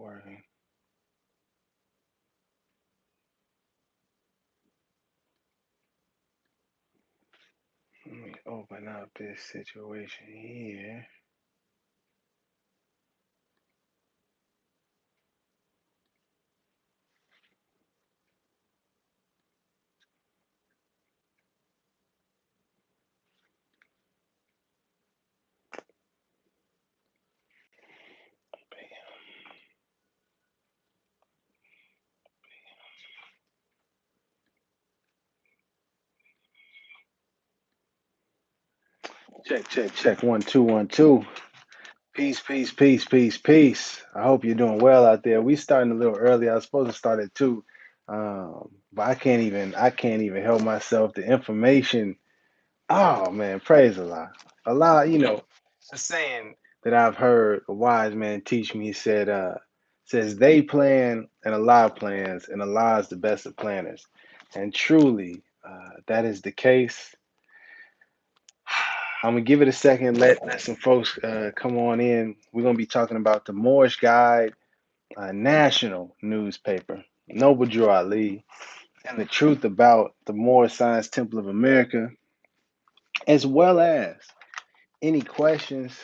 working. Let me open up this situation here. Check, check, check. 1, 2, 1, 2. Peace, peace, peace, peace, peace. I hope you're doing well out there. We starting a little early. I was supposed to start at 2, but I can't even help myself. The information. Oh man, praise Allah. Allah, a saying that I've heard a wise man teach me. He says they plan and Allah plans, and Allah is the best of planners. And truly, that is the case. I'm gonna give it a second. Let some folks come on in. We're gonna be talking about the Moorish Guide, national newspaper, Noble Drew Ali, and the truth about the Moorish Science Temple of America, as well as any questions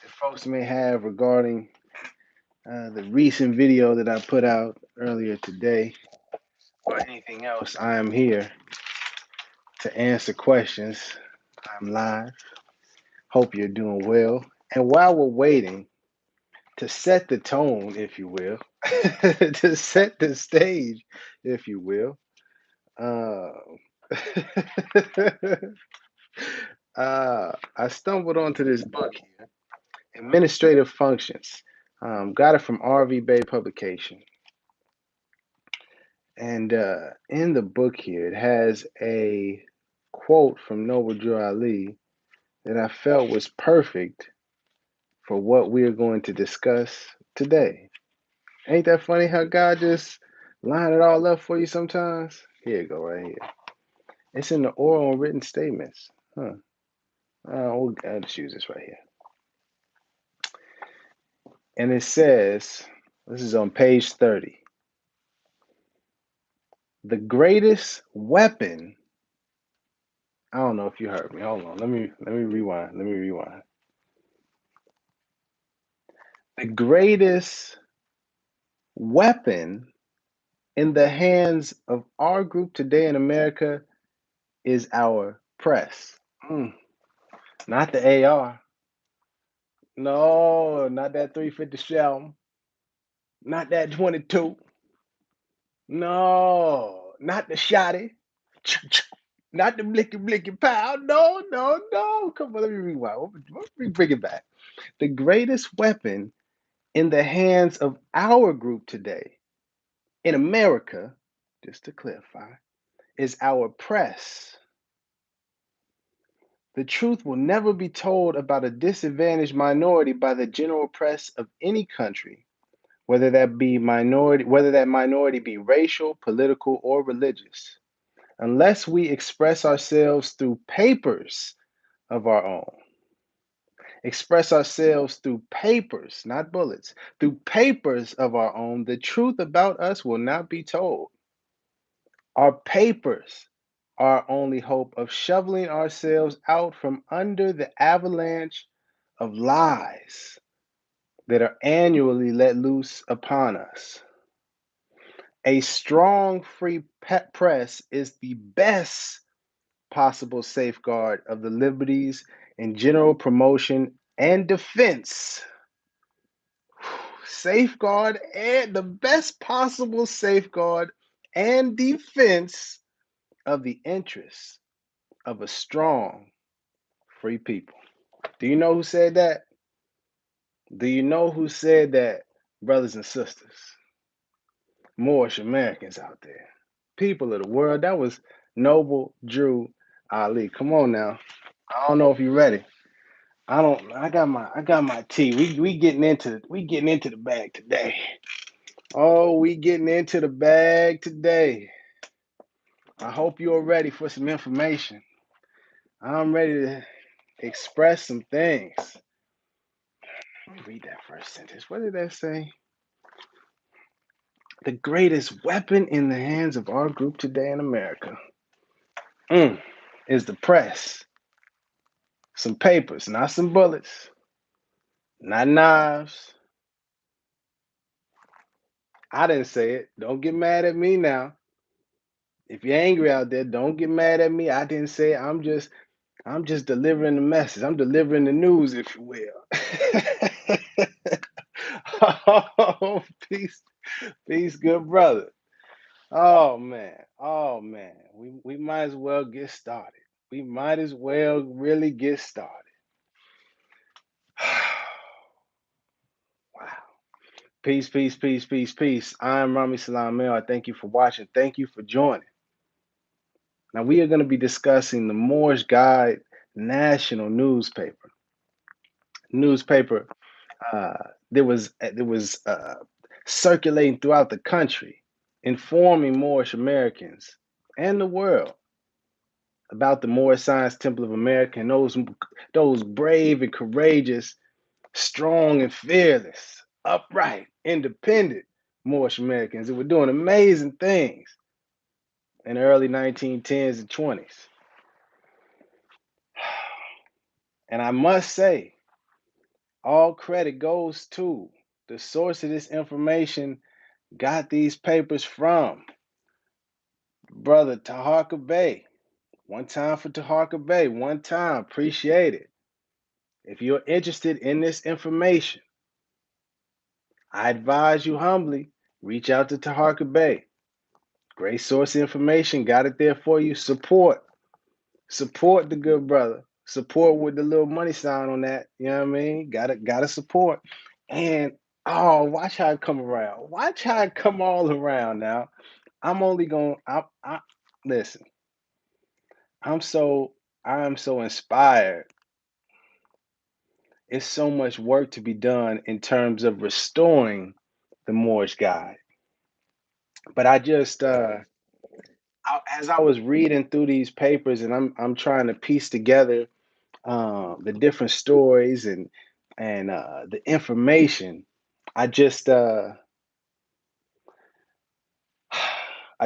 that folks may have regarding the recent video that I put out earlier today, or anything else. I am here to answer questions. I'm live. Hope you're doing well. And while we're waiting to set the tone, if you will, to set the stage, if you will, uh, I stumbled onto this book here, Administrative Functions. Got it from RV Bay Publication. And in the book here, it has a quote from Noble Drew Ali that I felt was perfect for what we are going to discuss today. Ain't that funny how God just line it all up for you sometimes? Here you go, right here. It's in the oral and written statements. Huh. I'll just use this right here. And it says, this is on page 30. The greatest weapon. I don't know if you heard me. Hold on. Let me rewind. Let me rewind. The greatest weapon in the hands of our group today in America is our press. Mm, not the AR. No, not that 350 shell. Not that 22. No, not the shotty. Not the blicky blicky pow. No, no, no. Come on, let me rewind. Let me bring it back. The greatest weapon in the hands of our group today in America, just to clarify, is our press. The truth will never be told about a disadvantaged minority by the general press of any country, whether that minority be racial, political, or religious, unless we express ourselves through papers of our own. Express ourselves through papers, not bullets, through papers of our own, the truth about us will not be told. Our papers are our only hope of shoveling ourselves out from under the avalanche of lies that are annually let loose upon us. A strong free press is the best possible safeguard of the liberties and general promotion and defense. Safeguard and the best possible safeguard and defense of the interests of a strong free people. Do you know who said that? Do you know who said that, brothers and sisters? Moorish Americans out there. People of the world. That was Noble Drew Ali. Come on now. I don't know if you're ready. I got my tea. We getting into the bag today. Oh, we getting into the bag today. I hope you're ready for some information. I'm ready to express some things. Let me read that first sentence. What did that say? The greatest weapon in the hands of our group today in America is the press. Some papers, not some bullets, not knives. I didn't say it. Don't get mad at me now. If you're angry out there, don't get mad at me. I didn't say it. I'm just delivering the message. I'm delivering the news, if you will. Oh, peace, peace, good brother. Oh man, oh man. We might as well get started. We might as well really get started. Wow. Peace, peace, peace, peace, peace. I'm Rami Salam Mel. I thank you for watching. Thank you for joining. Now we are going to be discussing the Moorish Guide National newspaper. Newspaper there was circulating throughout the country, informing Moorish Americans and the world about the Moorish Science Temple of America and those brave and courageous, strong and fearless, upright, independent Moorish Americans that were doing amazing things in the early 1910s and 20s. And I must say, all credit goes to the source of this information got these papers from brother Taharka Bey. One time for Taharka Bey. One time. Appreciate it. If you're interested in this information, I advise you humbly reach out to Taharka Bey. Great source of information. Got it there for you. Support. Support the good brother. Support with the little money sign on that. You know what I mean? Gotta support. And oh, watch how it come around. Watch how it come all around now. I'm only going I listen. I'm so I'm so inspired. It's so much work to be done in terms of restoring the Moorish Guide. But as I was reading through these papers and I'm trying to piece together the different stories and the information, I just I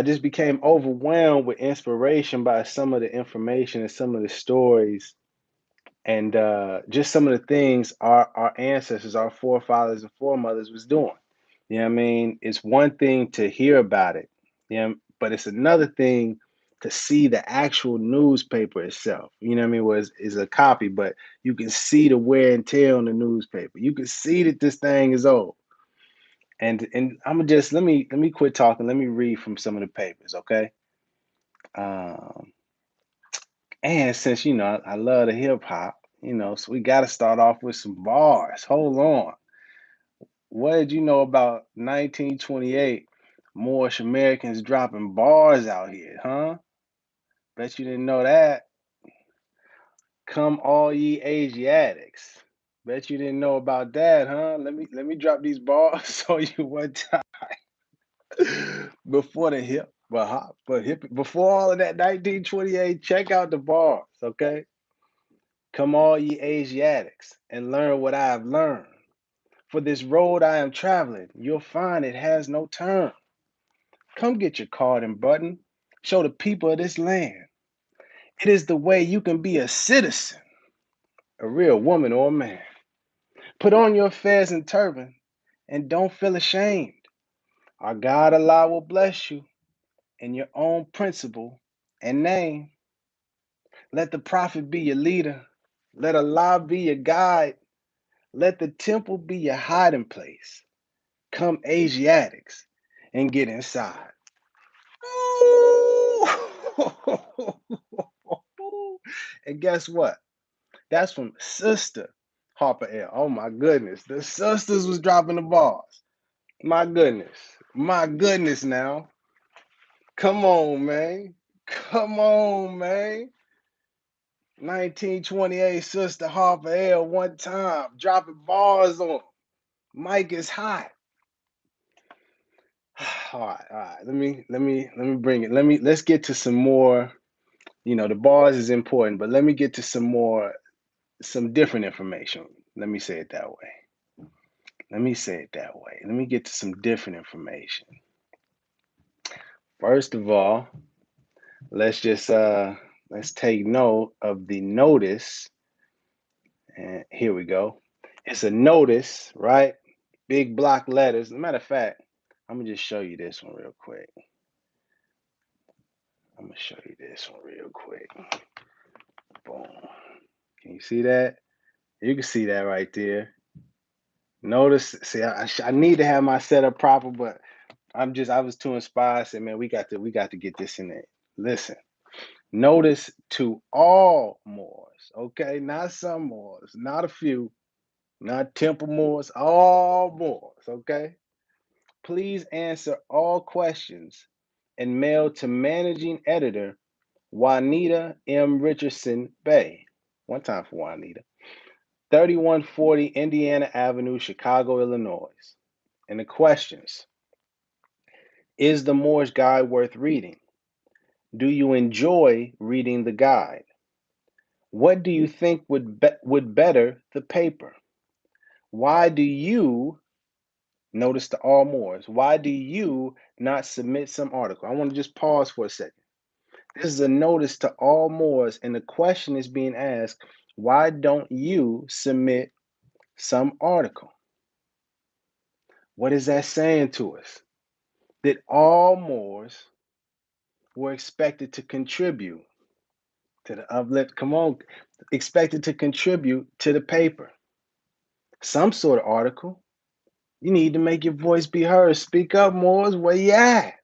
just became overwhelmed with inspiration by some of the information and some of the stories and just some of the things our ancestors, our forefathers and foremothers was doing. You know what I mean? It's one thing to hear about it, you know, but it's another thing to see the actual newspaper itself. You know what I mean? Was is a copy, but you can see the wear and tear on the newspaper. You can see that this thing is old. And I'm gonna just let me quit talking. Let me read from some of the papers, okay? Um, and since I love the hip hop, so we got to start off with some bars. Hold on. What did you know about 1928? Moorish Americans dropping bars out here, huh? Bet you didn't know that. Come all ye Asiatics. Bet you didn't know about that, huh? Let me drop these bars on you one time. Before the before all of that 1928, check out the bars, okay? Come all ye Asiatics and learn what I have learned. For this road I am traveling, you'll find it has no turn. Come get your card and button. Show the people of this land. It is the way you can be a citizen, a real woman or a man. Put on your fez and turban and don't feel ashamed. Our God Allah will bless you in your own principle and name. Let the prophet be your leader. Let Allah be your guide. Let the temple be your hiding place. Come Asiatics and get inside. And guess what? That's from Sister Harper L. Oh my goodness. The sisters was dropping the bars. My goodness. My goodness now. Come on, man. Come on, man. 1928 Sister Harper L one time dropping bars on 'em. Mike is hot. All right. Let me bring it. Let's get to some more. The bars is important, but let me get to some different information. Let me say it that way. Let me say it that way. Let me get to some different information. First of all, let's just let's take note of the notice. And here we go. It's a notice, right? Big block letters. As a matter of fact, I'm gonna just show you this one real quick. I'm gonna show you this one real quick. Boom. Can you see that? You can see that right there. Notice, see, I need to have my setup proper, but I was too inspired. I said, man, we got to get this in there. Listen, notice to all Moors, okay? Not some Moors, not a few, not Temple Moors, all Moors, okay? Please answer all questions and mail to managing editor Juanita M. Richardson Bay. One time for Juanita. 3140 Indiana Avenue, Chicago, Illinois. And the questions: is the Moorish Guide worth reading? Do you enjoy reading the guide? What do you think would better the paper? Why do you, notice to all Moors, why do you not submit some article? I want to just pause for a second. This is a notice to all Moors, and the question is being asked: why don't you submit some article? What is that saying to us? That all Moors were expected to contribute to the uplift. Come on, expected to contribute to the paper. Some sort of article. You need to make your voice be heard. Speak up, Moors. Where you at?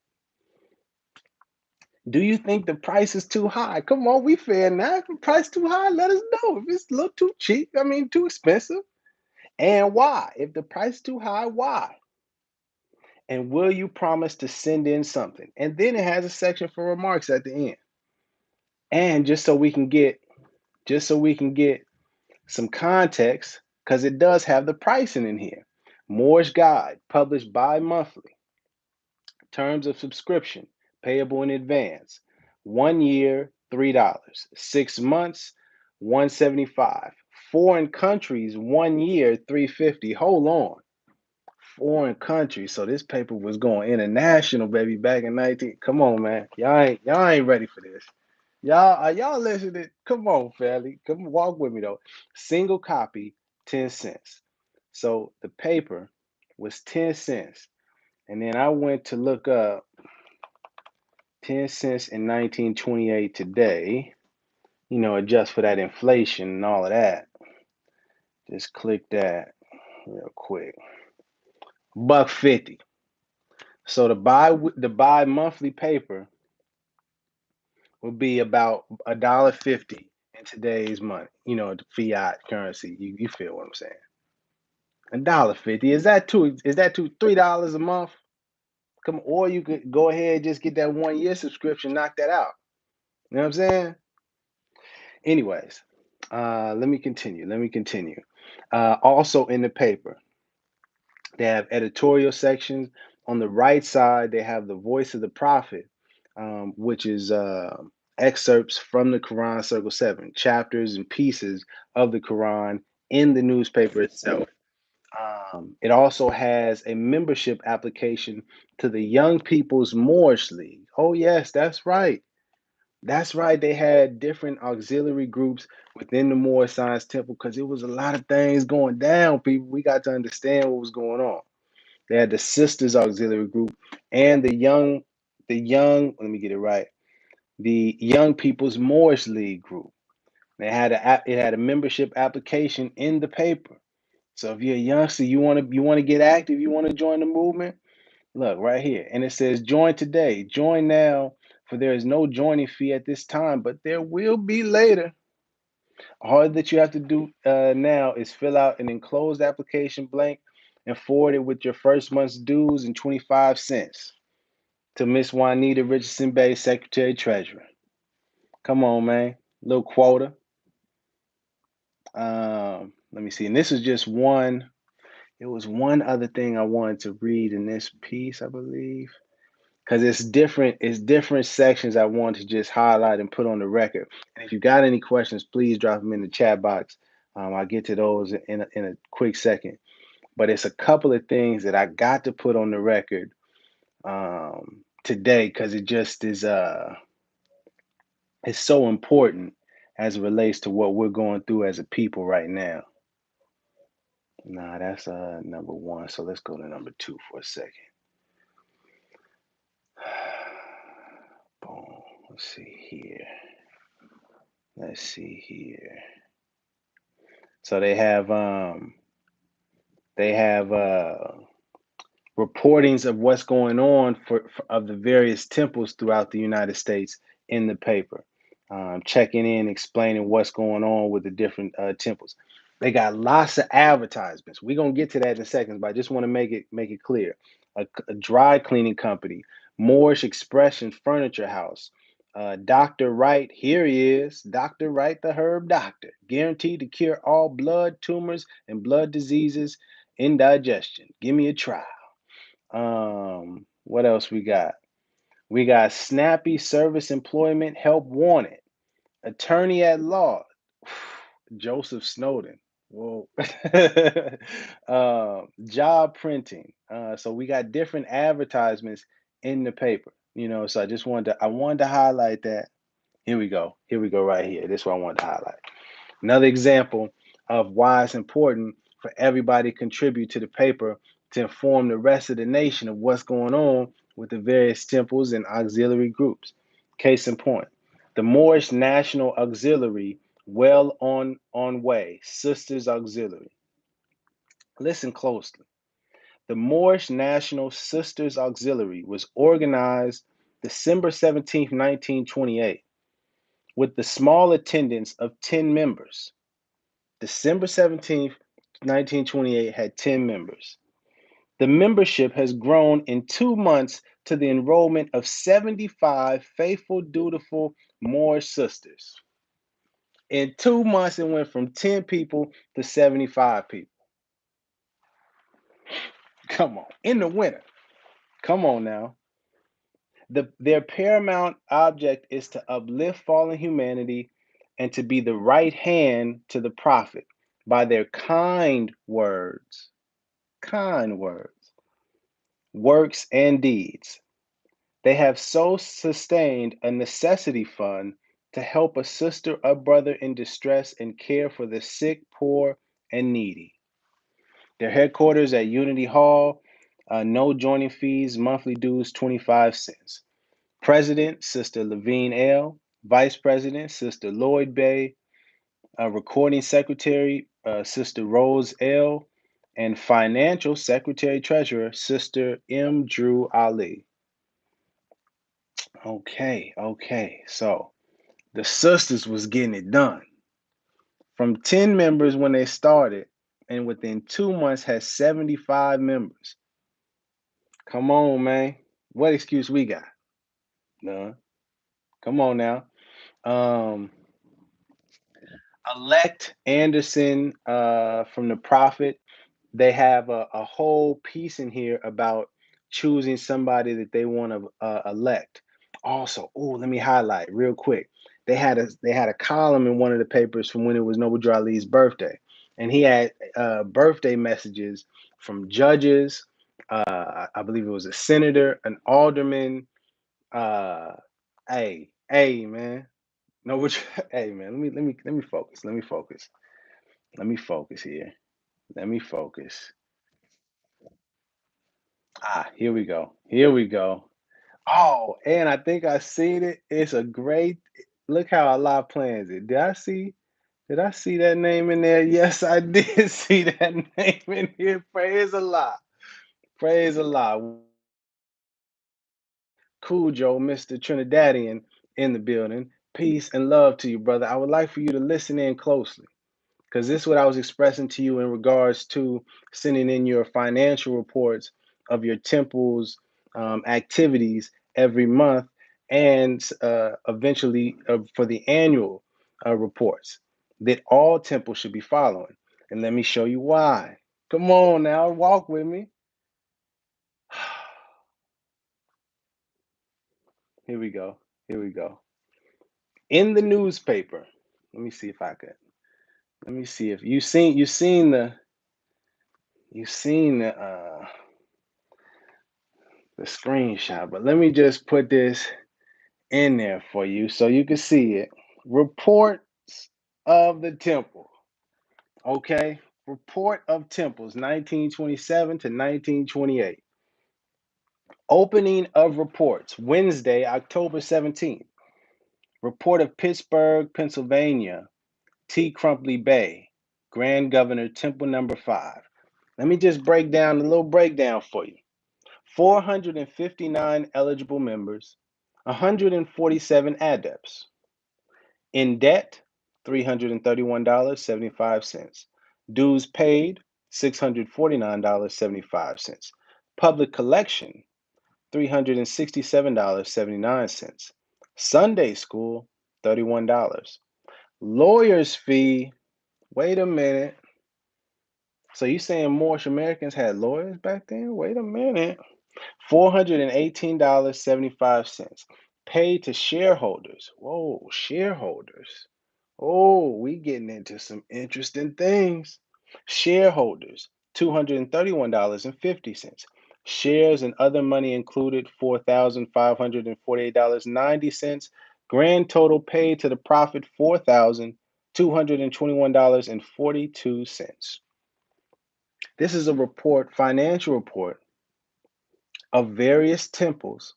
Do you think the price is too high? Come on, we fair now. If the price too high, let us know. If it's a little too cheap, too expensive. And why? If the price is too high, why? And will you promise to send in something? And then it has a section for remarks at the end. And just so we can get some context, because it does have the pricing in here. Moore's Guide, published bi-monthly. Terms of subscription, payable in advance. 1 year, $3. 6 months, $175. Foreign countries, 1 year, $350. Hold on. Foreign countries. So this paper was going international, baby, back in 19. Come on, man. Y'all ain't ready for this. Y'all listening? Come on, family. Come walk with me though. Single copy, 10 cents. So the paper was 10 cents. And then I went to look up 10 cents in 1928 today, adjust for that inflation and all of that. Just click that real quick. $1.50. So the buy monthly paper would be about $1.50 in today's money. The fiat currency. You feel what I'm saying? $1.50. Is that too $3 a month? Come on, or you could go ahead and just get that 1 year subscription, knock that out. You know what I'm saying? Anyways, let me continue. Also in the paper, they have editorial sections. On the right side, they have the voice of the prophet, which is excerpts from the Quran Circle 7, chapters and pieces of the Quran in the newspaper itself. It also has a membership application to the Young People's Moorish League. Oh, yes, that's right. That's right. They had different auxiliary groups within the Moorish Science Temple because it was a lot of things going down, people. We got to understand what was going on. They had the Sisters Auxiliary Group and let me get it right, the Young People's Moorish League group. It had a membership application in the paper. So if you're a youngster, you want to get active, you want to join the movement, look right here. And it says join today, join now, for there is no joining fee at this time, but there will be later. All that you have to do now is fill out an enclosed application blank and forward it with your first month's dues and 25 cents to Miss Juanita Richardson Bay, Secretary Treasurer. Come on, man. Little quota. Let me see. And this is just one. It was one other thing I wanted to read in this piece, I believe. Because it's different sections I want to just highlight and put on the record. And if you got any questions, please drop them in the chat box. I'll get to those in a quick second. But it's a couple of things that I got to put on the record today because it just is it's so important as it relates to what we're going through as a people right now. Nah, that's number one. So let's go to number two for a second. Boom. Let's see here. Let's see here. So they have reportings of what's going on for of the various temples throughout the United States in the paper, checking in, explaining what's going on with the different temples. They got lots of advertisements. We're gonna get to that in a second, but I just want to make it clear. A dry cleaning company, Moorish Expression Furniture House, Dr. Wright, here he is, Dr. Wright, the herb doctor, guaranteed to cure all blood tumors and blood diseases, indigestion. Give me a try. What else we got? We got Snappy Service Employment Help Wanted, Attorney at Law, Joseph Snowden. Whoa. Job printing. So we got different advertisements in the paper. So I wanted to highlight that. Here we go. Here we go right here. This is what I wanted to highlight. Another example of why it's important for everybody to contribute to the paper to inform the rest of the nation of what's going on with the various temples and auxiliary groups. Case in point, the Moorish National Auxiliary, well on way, Sisters Auxiliary. Listen closely. The Moorish National Sisters Auxiliary was organized December 17th, 1928, with the small attendance of 10 members. December 17th, 1928 had 10 members. The membership has grown in 2 months to the enrollment of 75 faithful, dutiful Moorish sisters. In 2 months, it went from 10 people to 75 people. Come on. In the winter. Come on now. Their paramount object is to uplift fallen humanity and to be the right hand to the prophet by their kind words, works, and deeds. They have so sustained a necessity fund to help a sister or brother in distress and care for the sick, poor, and needy. Their headquarters at Unity Hall, no joining fees, monthly dues 25 cents. President, Sister Levine L. Vice President, Sister Lloyd Bay. Recording Secretary, Sister Rose L. And Financial Secretary Treasurer, Sister M. Drew Ali. Okay. So the sisters was getting it done. From 10 members when they started, and within 2 months had 75 members. Come on, man. What excuse we got? None. Come on now. Um, Elect Anderson from the Prophet. They have a whole piece in here about choosing somebody that they want to elect. Also, let me highlight real quick. They had a column in one of the papers from when it was Noble Drew Ali's birthday, and he had birthday messages from judges. I believe it was a senator, an alderman. Uh, hey, man. No, which hey, man. Let me focus. Let me focus here. Let me focus. Here we go. Here we go. Oh, and I think I seen it. It's a great look how Allah plans it. Did I see that name in there? Yes, I did see that name in here. Praise Allah. Praise Allah. Cool Joe, Mr. Trinidadian in the building. Peace and love to you, brother. I would like for you to listen in closely, because this is what I was expressing to you in regards to sending in your financial reports of your temple's activities every month, and eventually for the annual reports that all temples should be following. And let me show you why. Come on now, walk with me. Here we go. Here we go. In the newspaper. Let me see if I could. Let me see if you seen the the screenshot, but let me just put this in there for you so you can see it. Reports of the Temple. Okay. Report of Temples, 1927 to 1928. Opening of reports, Wednesday, October 17th. Report of Pittsburgh, Pennsylvania, T. Crumpley Bay, Grand Governor, Temple number 5. Let me just break down a little breakdown for you. 459 eligible members, 147 adepts. In debt, $331.75. Dues paid, $649.75. Public collection, $367.79. Sunday school, $31. Lawyer's fee, wait a minute. So you saying Moorish Americans had lawyers back then? Wait a minute. $418.75. Paid to shareholders. Whoa, shareholders. Oh, we getting into some interesting things. Shareholders, $231.50. Shares and other money included, $4,548.90. Grand total paid to the profit, $4,221.42. This is a report, financial report of various temples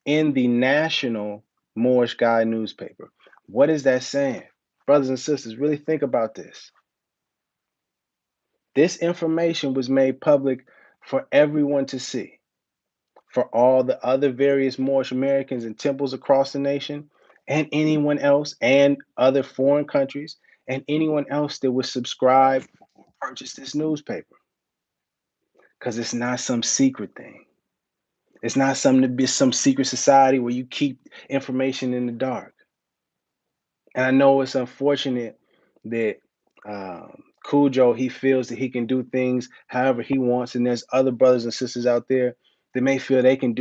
in the National Moorish Guide newspaper. What is that saying? Brothers and sisters, really think about this. This information was made public for everyone to see, for all the other various Moorish Americans and temples across the nation, and anyone else, and other foreign countries, and anyone else that would subscribe or purchase this newspaper. Because it's not some secret thing. It's not something to be some secret society where you keep information in the dark. And I know it's unfortunate that Cujo, he feels that he can do things however he wants, and there's other brothers and sisters out there that may feel they can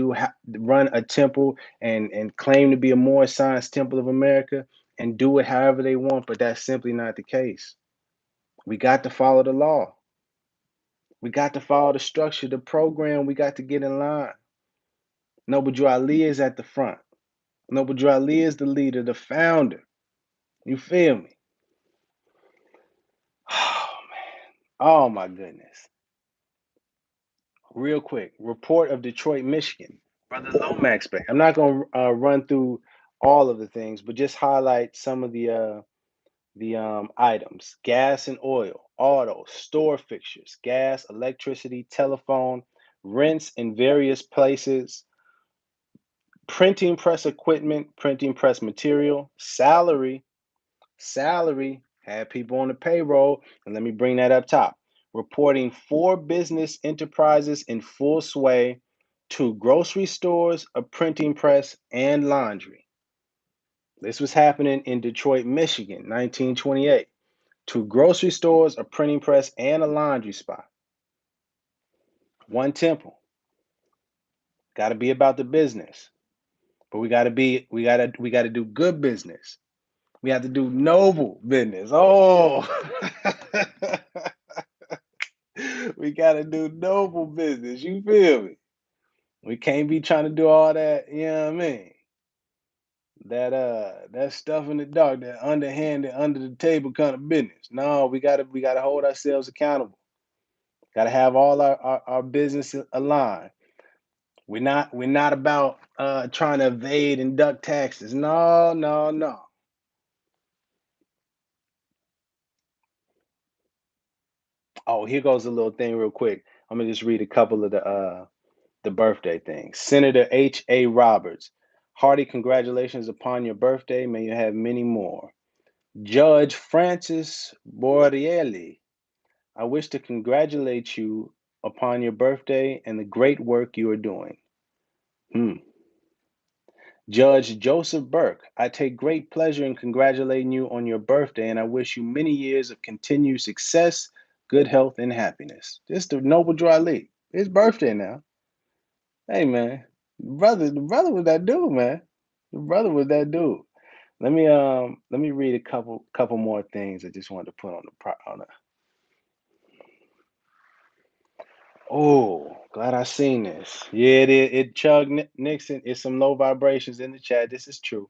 run a temple and claim to be a Moorish Science Temple of America and do it however they want, but that's simply not the case. We got to follow the law. We got to follow the structure, the program. We got to get in line. Noble Drew Ali is at the front. Noble Drew Ali is the leader, the founder. You feel me? Oh man. Oh my goodness. Real quick, report of Detroit, Michigan. Brother Lomax Bank. I'm not going to run through all of the things, but just highlight some of the items: gas and oil, auto, store fixtures, gas, electricity, telephone, rents in various places, printing press equipment, printing press material, salary, had people on the payroll, and let me bring that up top. Reporting 4 business enterprises in full sway, 2 grocery stores, a printing press, and laundry. This was happening in Detroit, Michigan, 1928. 2 grocery stores, a printing press, and a laundry spot. 1 temple. Got to be about the business, but we got to do good business. We have to do noble business. Oh, we got to do noble business. You feel me? We can't be trying to do all that. You know what I mean? That stuff in the dark, that underhanded, under the table kind of business. No, we gotta hold ourselves accountable. Got to have all our business aligned. We're not about trying to evade and duck taxes. No, no, no. Oh, here goes a little thing real quick. I'm gonna just read a couple of the birthday things. Senator H.A. Roberts. Hearty congratulations upon your birthday. May you have many more. Judge Francis Borrelli. I wish to congratulate you upon your birthday and the great work you are doing. Hmm. Judge Joseph Burke, I take great pleasure in congratulating you on your birthday, and I wish you many years of continued success, good health, and happiness. This is the Noble Drew Ali. His birthday now. Hey man, the brother was that dude, man. The brother was that dude. Let me read a couple more things I just wanted to put on the Oh, glad I seen this. Yeah, it Chug Nixon. It's some low vibrations in the chat. This is true,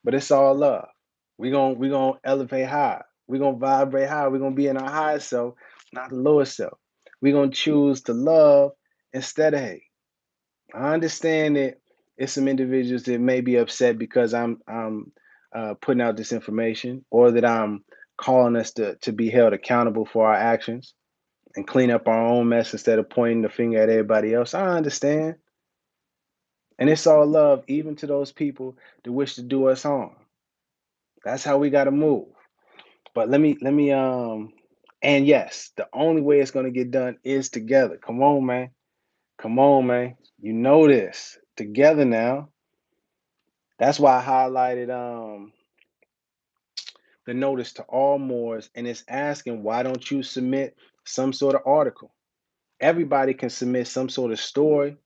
but it's all love. We gonna elevate high. We gonna vibrate high. We gonna be in our higher self, not the lower self. We gonna choose to love instead of hate. I understand that it's some individuals that may be upset because I'm putting out this information, or that I'm calling us to be held accountable for our actions and clean up our own mess instead of pointing the finger at everybody else. I understand. And it's all love, even to those people that wish to do us harm. That's how we gotta move. But and yes, the only way it's gonna get done is together. Come on, man. Come on, man. You know this. Together now. That's why I highlighted the notice to all Moors, and it's asking, why don't you submit some sort of article? Everybody can submit some sort of story,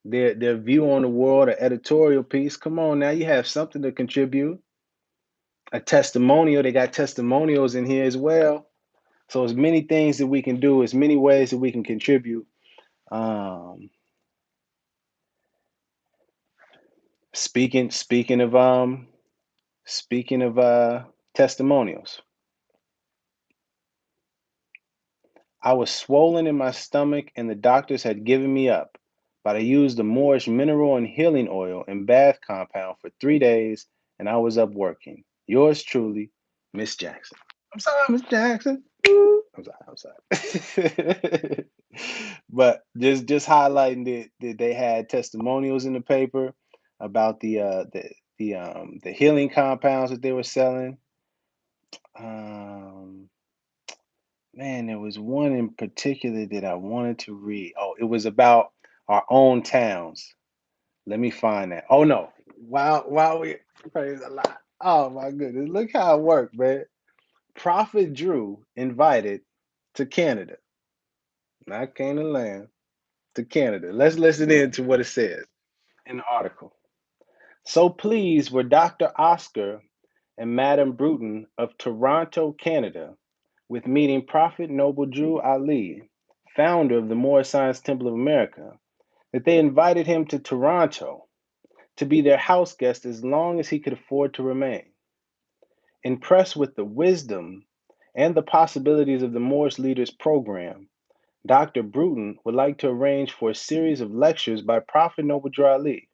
their view on the world, an editorial piece. Come on now, you have something to contribute. A testimonial. They got testimonials in here as well. So as many things that we can do, as many ways that we can contribute. Um, speaking of testimonials, I was swollen in my stomach and the doctors had given me up, but I used the Moorish mineral and healing oil and bath compound for 3 days and I was up working. Yours truly, Miss Jackson. I'm sorry, Miss Jackson. Woo. I'm sorry. But just highlighting that they had testimonials in the paper about the healing compounds that they were selling. Um, Man, there was one in particular that I wanted to read. Oh, it was about our own towns. Let me find that. Oh no. Wow, we praise a lot. Oh my goodness. Look how it worked, man. Prophet Drew invited to Canada, not Canaan land, to Canada. Let's listen in to what it says in the article. So pleased were Dr. Oscar and Madame Bruton of Toronto, Canada, with meeting Prophet Noble Drew Ali, founder of the Moorish Science Temple of America, that they invited him to Toronto to be their house guest as long as he could afford to remain. Impressed with the wisdom and the possibilities of the Moorish Leaders Program, Dr. Bruton would like to arrange for a series of lectures by Prophet Noble Drew Ali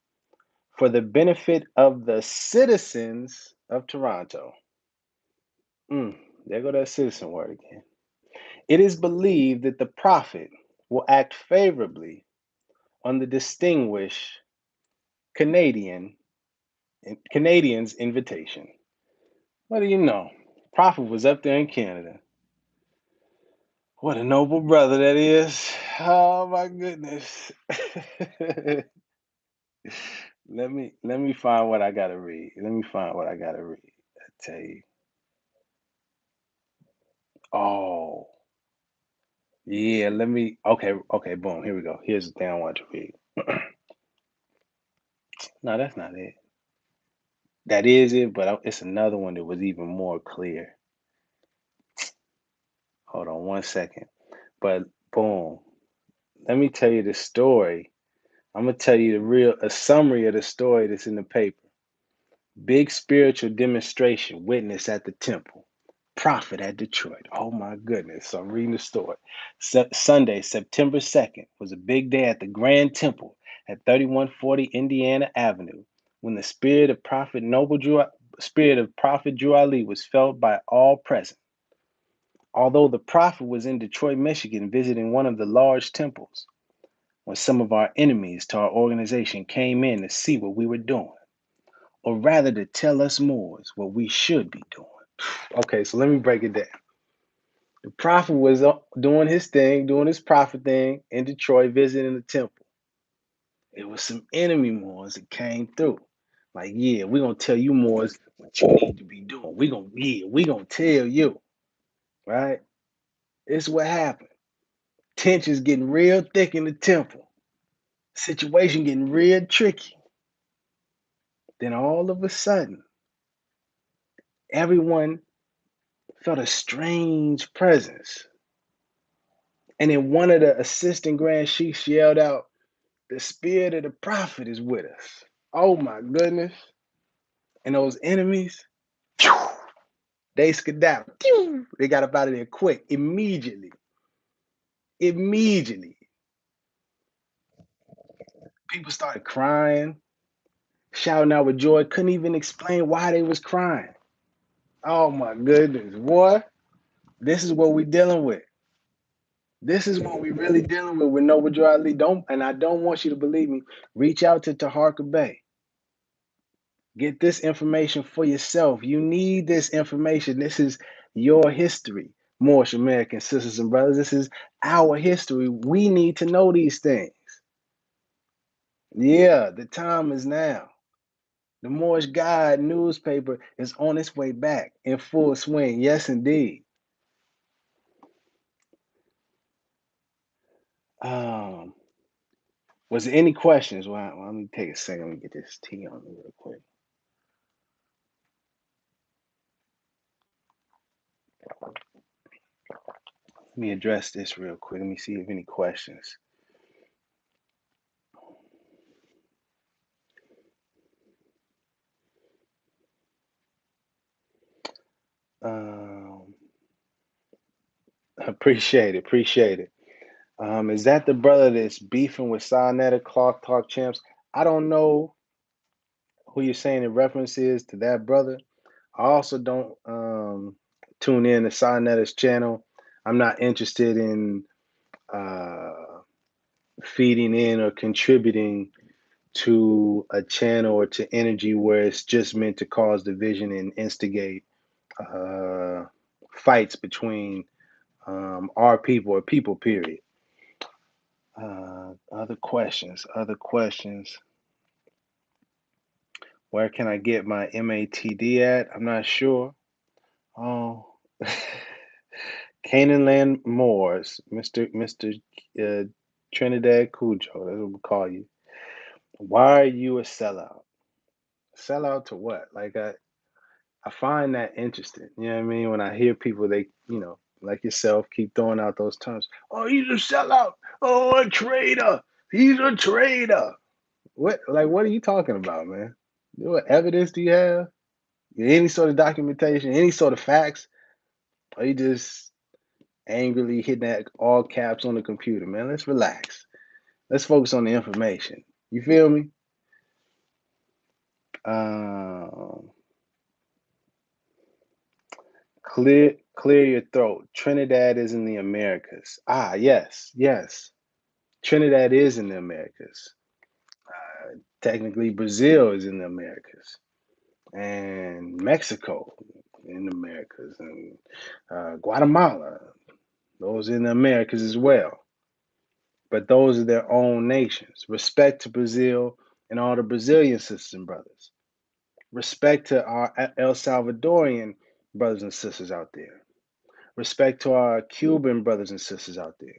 for the benefit of the citizens of Toronto. There go that citizen word again. It is believed that the prophet will act favorably on the distinguished Canadian Canadians' invitation. What do you know? Prophet was up there in Canada. What a noble brother that is. Oh my goodness. let me find what I gotta read. Let me find what I gotta read. I tell you. Oh, yeah, okay, boom, here we go. Here's the thing I want to read. No, that's not it. That is it, but it's another one that was even more clear. Hold on one second. But boom, let me tell you the story. I'm gonna tell you a summary of the story that's in the paper. Big spiritual demonstration witnessed at the temple. Prophet at Detroit. Oh my goodness. So I'm reading the story. Sunday, September 2nd, was a big day at the Grand Temple at 3140 Indiana Avenue when the spirit of Prophet Drew Ali was felt by all present. Although the prophet was in Detroit, Michigan, visiting one of the large temples, when some of our enemies to our organization came in to see what we were doing, or rather to tell us Moors what we should be doing. Okay, so let me break it down. The prophet was doing his thing, doing his prophet thing in Detroit, visiting the temple. It was some enemy Moors that came through. Like, yeah, we're gonna tell you Moors what you need to be doing. We gonna tell you, right? It's what happened. Tensions getting real thick in the temple. Situation getting real tricky. Then all of a sudden, everyone felt a strange presence. And then one of the assistant grand sheiks yelled out, "The spirit of the prophet is with us." Oh my goodness. And those enemies, they skedaddled. They got up out of there quick, immediately. Immediately. People started crying, shouting out with joy, couldn't even explain why they was crying. Oh my goodness, boy. This is what we dealing with. This is what we really dealing with Noble Drew Ali. Don't, and I don't want you to believe me. Reach out to Taharka Bay. Get this information for yourself. You need this information. This is your history, Moorish American sisters and brothers. This is our history. We need to know these things. Yeah, the time is now. The Moorish Guide newspaper is on its way back in full swing. Yes, indeed. Um, was there any questions? Well, let me take a second. Let me get this tea on me real quick. Let me address this real quick. Let me see if any questions. Um, appreciate it. Appreciate it. Is that the brother that's beefing with Sinetta Clark Talk Champs? I don't know who you're saying the reference is to that brother. I also don't tune in to Sinetta's channel. I'm not interested in uh, feeding in or contributing to a channel or to energy where it's just meant to cause division and instigate uh, fights between our people or people, period. Other questions, other questions. Where can I get my MATD at? I'm not sure. Oh, Canaan Land Moors, Mr. Uh, Trinidad Cujo, that's what we call you. Why are you a sellout? Sellout to what? Like I find that interesting. You know what I mean? When I hear people, they, like yourself, keep throwing out those terms. Oh, he's a sellout. Oh, a traitor. He's a traitor. What are you talking about, man? What evidence do you have? Any sort of documentation, any sort of facts? Or you just angrily hitting that all caps on the computer, man? Let's relax. Let's focus on the information. You feel me? Um, clear your throat. Trinidad is in the Americas. Ah, yes, yes. Trinidad is in the Americas. Technically, Brazil is in the Americas, and Mexico in the Americas, and Guatemala. Those in the Americas as well. But those are their own nations. Respect to Brazil and all the Brazilian sisters and brothers. Respect to our El Salvadorian brothers and sisters out there. Respect to our Cuban brothers and sisters out there.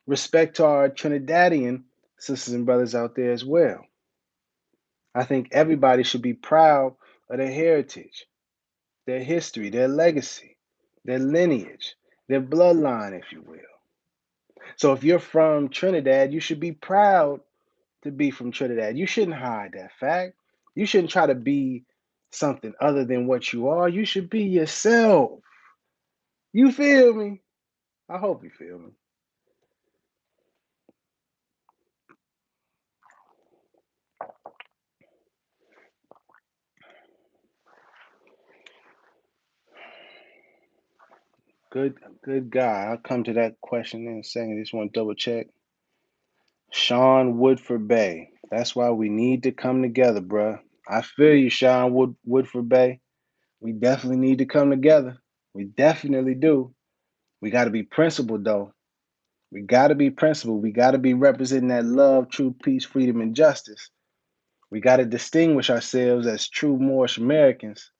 Respect to our Trinidadian sisters and brothers out there as well. I think everybody should be proud of their heritage, their history, their legacy, their lineage, their bloodline, if you will. So if you're from Trinidad, you should be proud to be from Trinidad. You shouldn't hide that fact. You shouldn't try to be something other than what you are. You should be yourself. You feel me? I hope you feel me. Good guy. I'll come to that question in a second. I just want to double check. Sean Woodford Bay. That's why we need to come together, bruh. I feel you, Sean Woodford Bay. We definitely need to come together. We definitely do. We got to be principled, though. We got to be principled. We got to be representing that love, truth, peace, freedom, and justice. We got to distinguish ourselves as true Moorish Americans,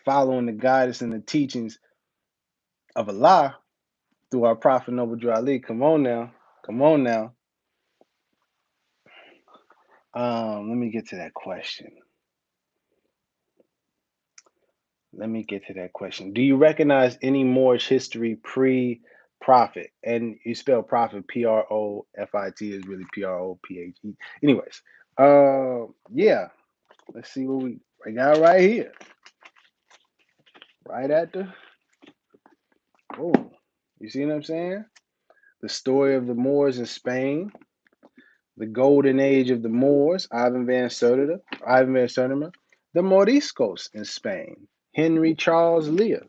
following the guidance and the teachings of Allah through our Prophet Noble Drew Ali. Come on now. Come on now. Let me get to that question. Let me get to that question. Do you recognize any Moorish history pre Prophet, and you spell prophet Profit is really Prophe. Anyways, yeah, let's see what we got right here, right at the oh, you see what I'm saying? The story of the Moors in Spain, the golden age of the Moors, Ivan van Sertima, the Moriscos in Spain, Henry Charles Lear.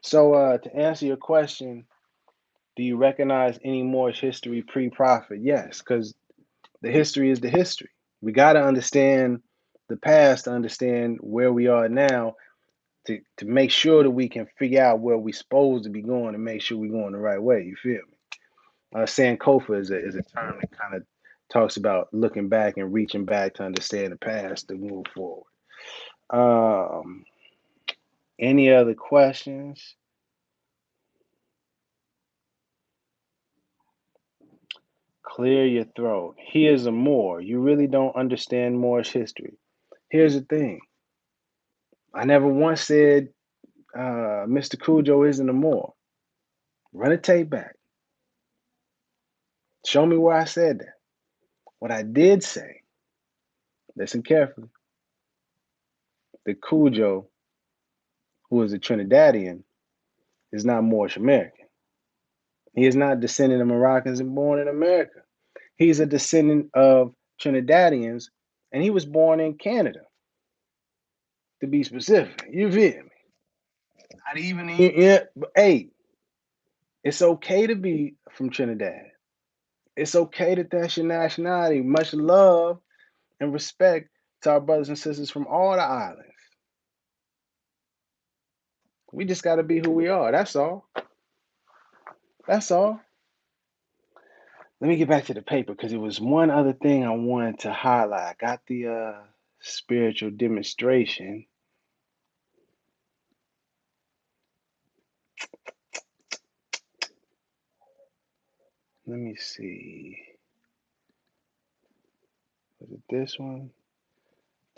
So, to answer your question, do you recognize any Moorish history pre-prophet? Yes, because the history is the history. We got to understand the past to understand where we are now to make sure that we can figure out where we're supposed to be going and make sure we're going the right way. You feel me? Sankofa is a term that kind of talks about looking back and reaching back to understand the past to move forward. Um, any other questions? Clear your throat. He is a Moor. You really don't understand Moorish history. Here's the thing. I never once said Mr. Cujo isn't a Moor. Run a tape back. Show me where I said that. What I did say, listen carefully, that Cujo, who is a Trinidadian, is not Moorish American. He is not a descendant of Moroccans and born in America. He's a descendant of Trinidadians, and he was born in Canada, to be specific. You feel me? Not even yeah, but hey, it's okay to be from Trinidad. It's okay that that's your nationality. Much love and respect to our brothers and sisters from all the islands. We just got to be who we are. That's all. That's all. Let me get back to the paper because it was one other thing I wanted to highlight. I got the spiritual demonstration. Let me see. Was it this one?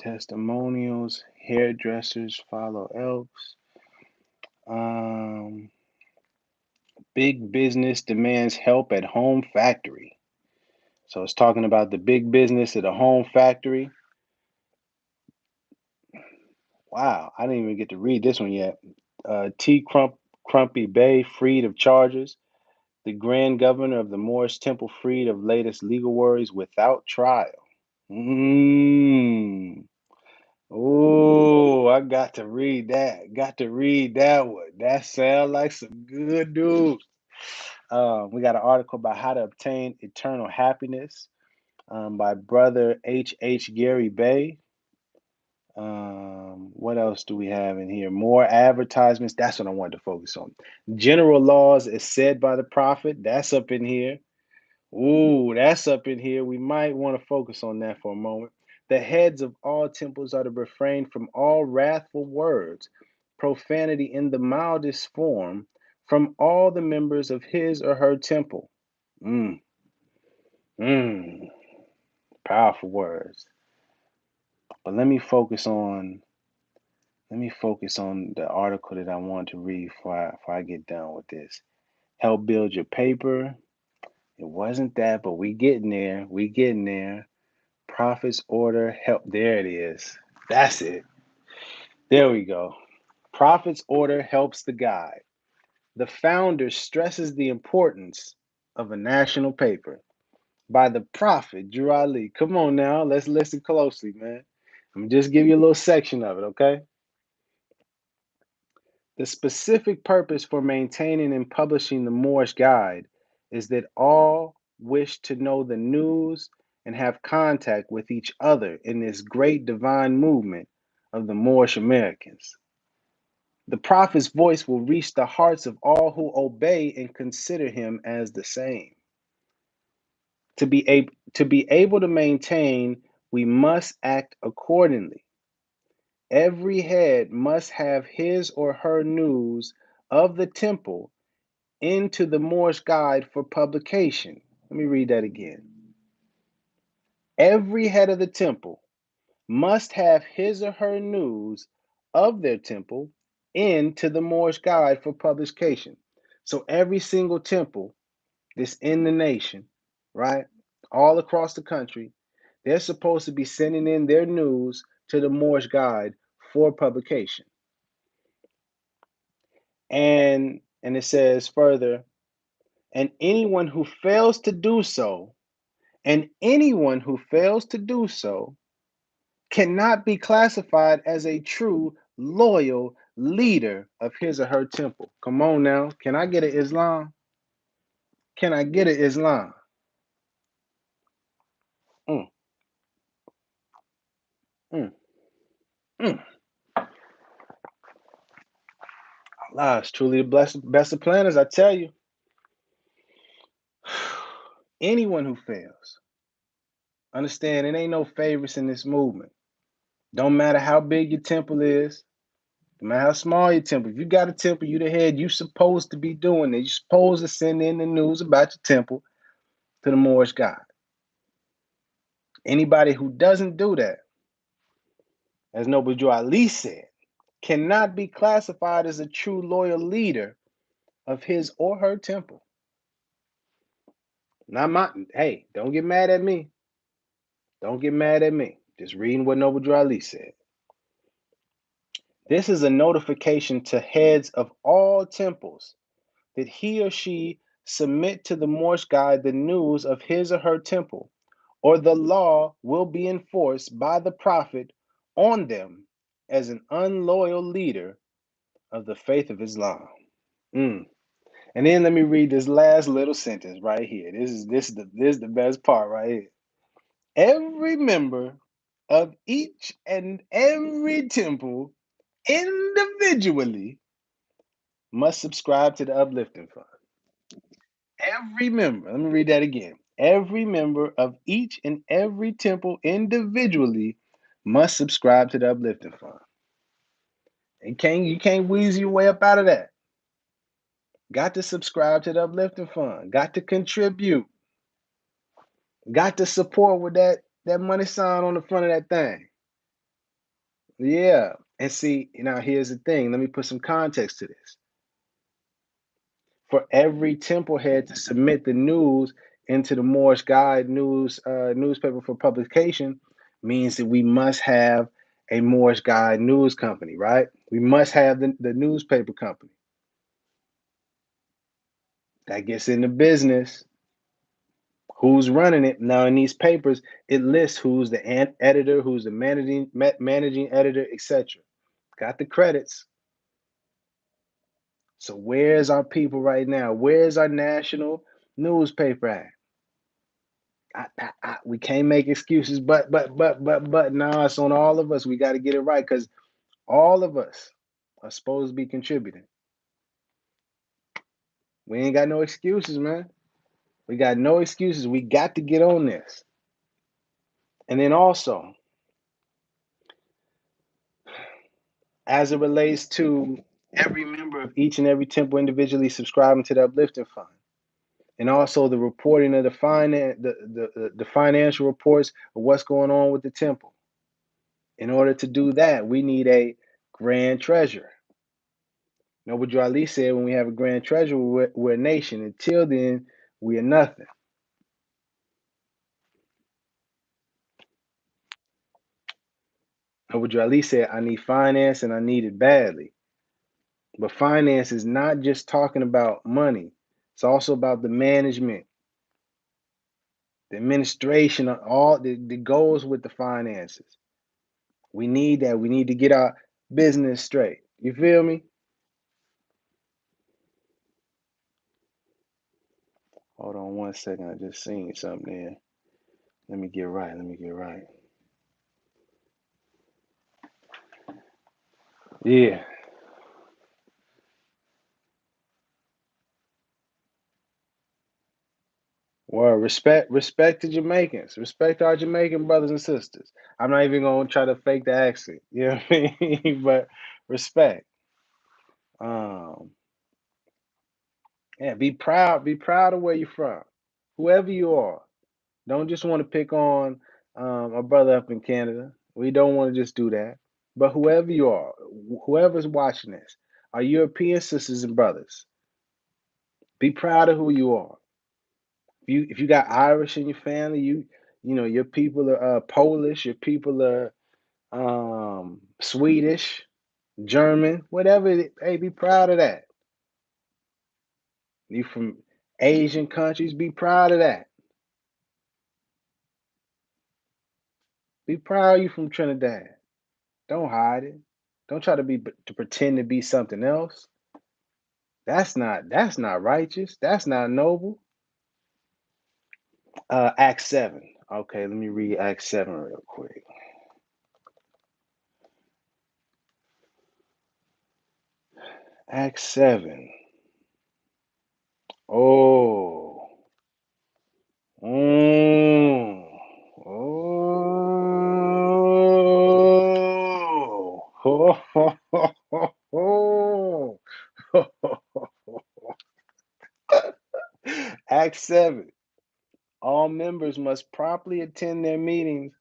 Testimonials, hairdressers follow Elks. Um, Big business demands help at home factory. So it's talking about the big business at a home factory. Wow, I didn't even get to read this one yet. Crumpy Bay freed of charges. The Grand Governor of the Moorish Temple freed of latest legal worries without trial. Mm. Oh, I got to read that. Got to read that one. That sounds like some good news. We got an article about how to obtain eternal happiness by brother H. Gary Bay. What else do we have in here? More advertisements. That's what I wanted to focus on. General laws as said by the prophet. That's up in here. Ooh, that's up in here. We might want to focus on that for a moment. The heads of all temples are to refrain from all wrathful words, profanity in the mildest form, from all the members of his or her temple. Mm, mm, powerful words. But let me focus on the article that I want to read before I get done with this. Help build your paper. It wasn't that, but we getting there. We getting there. Prophet's order help. There it is. That's it. There we go. Prophet's order helps the guide. The founder stresses the importance of a national paper by the prophet Drew Ali. Come on now, let's listen closely, man. I'm just give you a little section of it, okay? The specific purpose for maintaining and publishing the Moorish Guide is that all wish to know the news and have contact with each other in this great divine movement of the Moorish Americans. The prophet's voice will reach the hearts of all who obey and consider him as the same. To be able to maintain, we must act accordingly. Every head must have his or her news of the temple into the Moorish Guide for publication. Let me read that again. Every head of the temple must have his or her news of their temple into the Moorish Guide for publication. So every single temple that's in the nation, right, all across the country, they're supposed to be sending in their news to the Moorish Guide for publication. And it says further, and anyone who fails to do so, and anyone who fails to do so cannot be classified as a true loyal leader of his or her temple. Come on now. Can I get an Islam? Can I get an Islam? Mm, mm, mm. Allah is truly the best of planners, I tell you. Anyone who fails, understand it ain't no favorites in this movement. Don't matter how big your temple is, no matter how small your temple. If you got a temple, you the head, you supposed to be doing it. You're supposed to send in the news about your temple to the Moorish God. Anybody who doesn't do that, as Noble Drew Ali said, cannot be classified as a true loyal leader of his or her temple. Not my, hey, don't get mad at me. Don't get mad at me. Just reading what Noble Drew Ali said. This is a notification to heads of all temples that he or she submit to the Moorish Guide the news of his or her temple, or the law will be enforced by the Prophet on them as an unloyal leader of the faith of Islam. Mm. And then let me read this last little sentence right here. This is the best part right here. Every member of each and every temple individually must subscribe to the uplifting fund. Every member, let me read that again. Every member of each and every temple individually must subscribe to the uplifting fund. You can't weasel your way up out of that. Got to subscribe to the uplifting fund. Got to contribute. Got to support with that money sign on the front of that thing. Yeah. And see, now here's the thing. Let me put some context to this. For every temple head to submit the news into the Moorish Guide newspaper for publication means that we must have a Moorish Guide news company, right? We must have the newspaper company that gets into business. Who's running it now? In these papers, it lists who's the editor, who's the managing editor, etc. Got the credits. So where's our people right now? Where's our national newspaper at? We can't make excuses, but now it's on all of us. We got to get it right because all of us are supposed to be contributing. We ain't got no excuses, man. We got no excuses. We got to get on this. And then also, as it relates to every member of each and every temple individually subscribing to the uplifting fund, and also the reporting of the financial reports of what's going on with the temple. In order to do that, we need a grand treasurer. Noble Drew Ali said, when we have a grand treasurer, we're a nation. Until then, we are nothing. Noble Drew Ali said, I need finance and I need it badly. But finance is not just talking about money. It's also about the management, the administration, all that goes with the finances. We need that. We need to get our business straight. You feel me? Hold on one second. I just seen something there. Let me get right. Let me get right. Yeah. Well, respect to Jamaicans. Respect our Jamaican brothers and sisters. I'm not even gonna try to fake the accent. You know what I mean? But respect. Um, yeah, be proud of where you're from. Whoever you are. Don't just want to pick on a brother up in Canada. We don't want to just do that. But whoever you are, whoever's watching this, our European sisters and brothers, Be proud of who you are. If you got Irish in your family, your people are Polish, your people are Swedish, German, whatever. Hey, be proud of that. You from Asian countries, be proud of that. Be proud you from Trinidad. Don't hide it. Don't try to pretend to be something else. That's not righteous. That's not noble. Acts 7. Okay, let me read Acts 7 real quick. Acts 7. Oh. Mm. Oh. Acts 7. All members must promptly attend their meetings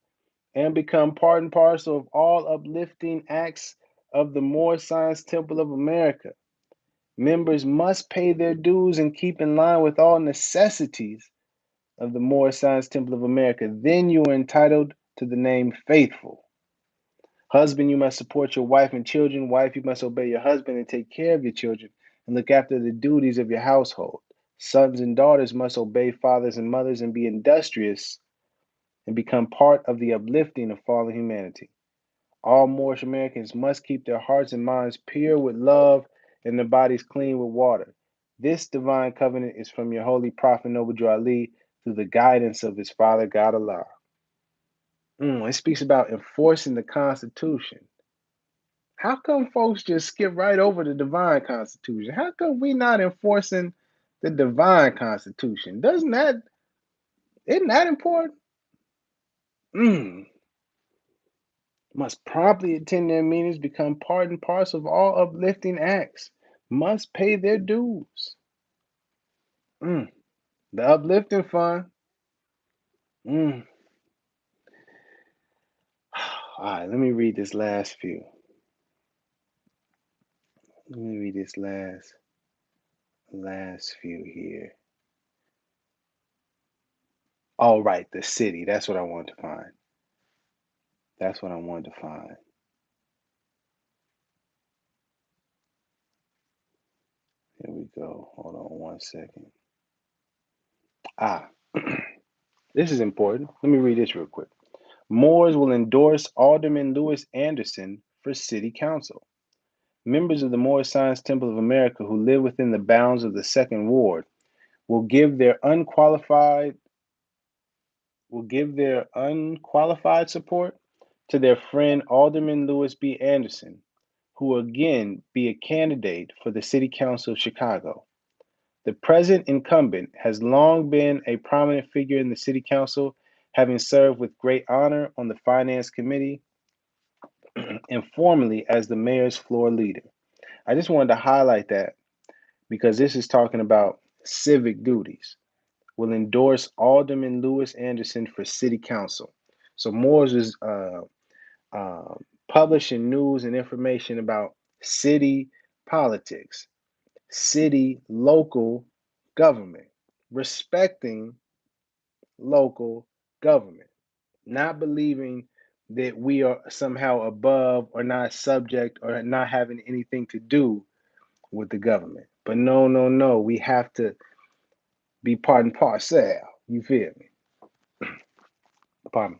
and become part and parcel of all uplifting acts of the Moorish Science Temple of America. Members must pay their dues and keep in line with all necessities of the Moorish Science Temple of America. Then you are entitled to the name faithful. Husband, you must support your wife and children. Wife, you must obey your husband and take care of your children and look after the duties of your household. Sons and daughters must obey fathers and mothers and be industrious and become part of the uplifting of fallen humanity. All Moorish Americans must keep their hearts and minds pure with love and their bodies clean with water. This divine covenant is from your holy prophet Noble Drew Ali through the guidance of his father God Allah. It speaks about enforcing the Constitution. How come folks just skip right over the divine Constitution? How come we not enforcing the divine Constitution? Isn't that important? Mm, must promptly attend their meetings, become part and parcel of all uplifting acts, must pay their dues. Mm, the uplifting fund. Mm. All right, let me read this last few. Let me read this last few here. All right, the city. That's what I wanted to find. That's what I wanted to find. Here we go. Hold on one second. Ah, this is important. Let me read this real quick. Moores will endorse Alderman Lewis Anderson for city council. Members of the Moorish Science Temple of America who live within the bounds of the Second Ward will give their unqualified support to their friend Alderman Lewis B. Anderson, who will again be a candidate for the City Council of Chicago. The present incumbent has long been a prominent figure in the City Council, having served with great honor on the Finance Committee and formerly as the mayor's floor leader. I just wanted to highlight that because this is talking about civic duties. Will endorse Alderman Lewis Anderson for City Council. So Moores is uh, publishing news and information about city politics, city local government, respecting local government, not believing that we are somehow above or not subject or not having anything to do with the government. But no, no, no, we have to be part and parcel. You feel me? Pardon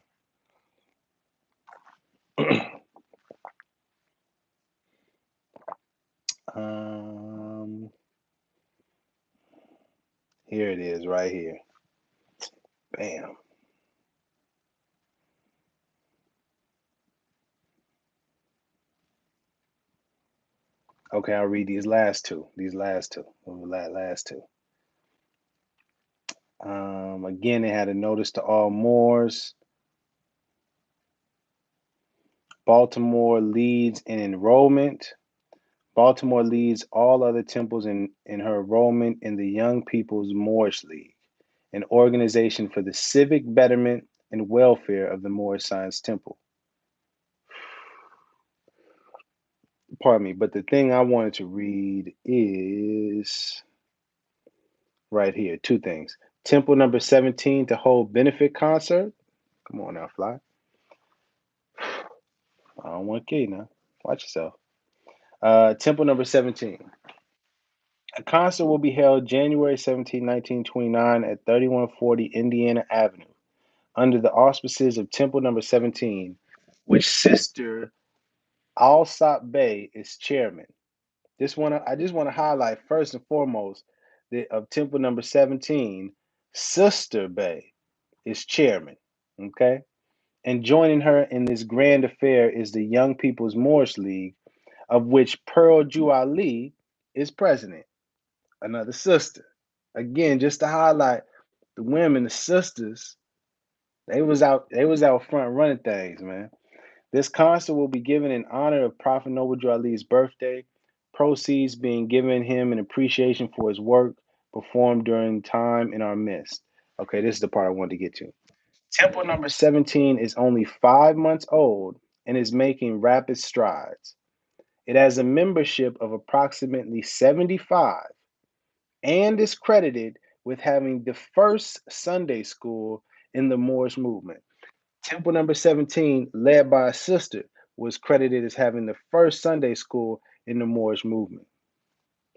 me. um, Here it is, right here. Bam. Okay, I'll read these last two. Last two. Again, they had a notice to all Moors. Baltimore leads in enrollment. Baltimore leads all other temples in her enrollment in the Young People's Moorish League, an organization for the civic betterment and welfare of the Moorish Science Temple. Pardon me, but the thing I wanted to read is right here. Two things. Temple number 17 to hold benefit concert. Come on now, Fly. I don't want key now. Watch yourself. Temple number 17. A concert will be held January 17, 1929 at 3140 Indiana Avenue under the auspices of Temple number 17, which Sister Alsop Bey is chairman. I just want to highlight first and foremost that of Temple number 17, Sister Bey is chairman. Okay. And joining her in this grand affair is the Young People's Moorish League, of which Pearl Ju Ali is president, another sister. Again, just to highlight the women, the sisters, they was out front running things, man. This concert will be given in honor of Prophet Noble Drew Ali's birthday, proceeds being given him in appreciation for his work performed during time in our midst. Okay, this is the part I wanted to get to. Temple number 17 is only 5 months old and is making rapid strides. It has a membership of approximately 75 and is credited with having the first Sunday school in the Moorish movement. Temple number 17, led by a sister, was credited as having the first Sunday school in the Moorish movement.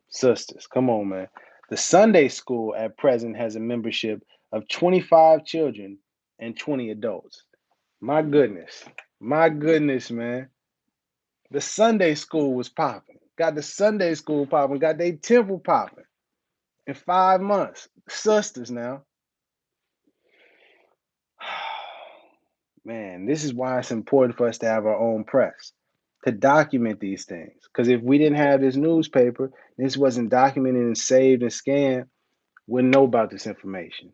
Sisters, come on, man. The Sunday school at present has a membership of 25 children and 20 adults. My goodness. My goodness, man. The Sunday school was popping. Got the Sunday school popping. Got they temple popping in 5 months. Sisters now. Man, this is why it's important for us to have our own press to document these things. Because if we didn't have this newspaper, this wasn't documented and saved and scanned, wouldn't know about this information.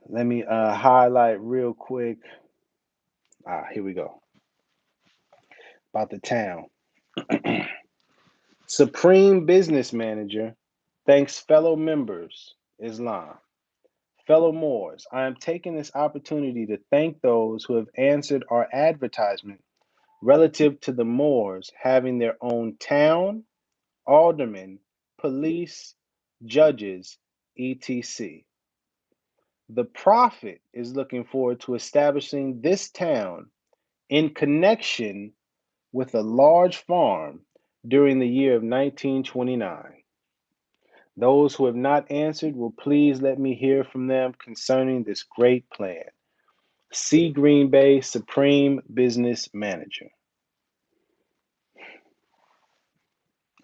Let me highlight real quick. Here we go. About the town. Supreme Business Manager thanks fellow members, Islam. Fellow Moors, I am taking this opportunity to thank those who have answered our advertisement relative to the Moors having their own town, aldermen, police, judges, etc. The Prophet is looking forward to establishing this town in connection with a large farm during the year of 1929. Those who have not answered will please let me hear from them concerning this great plan. C. Green Bay Supreme Business Manager.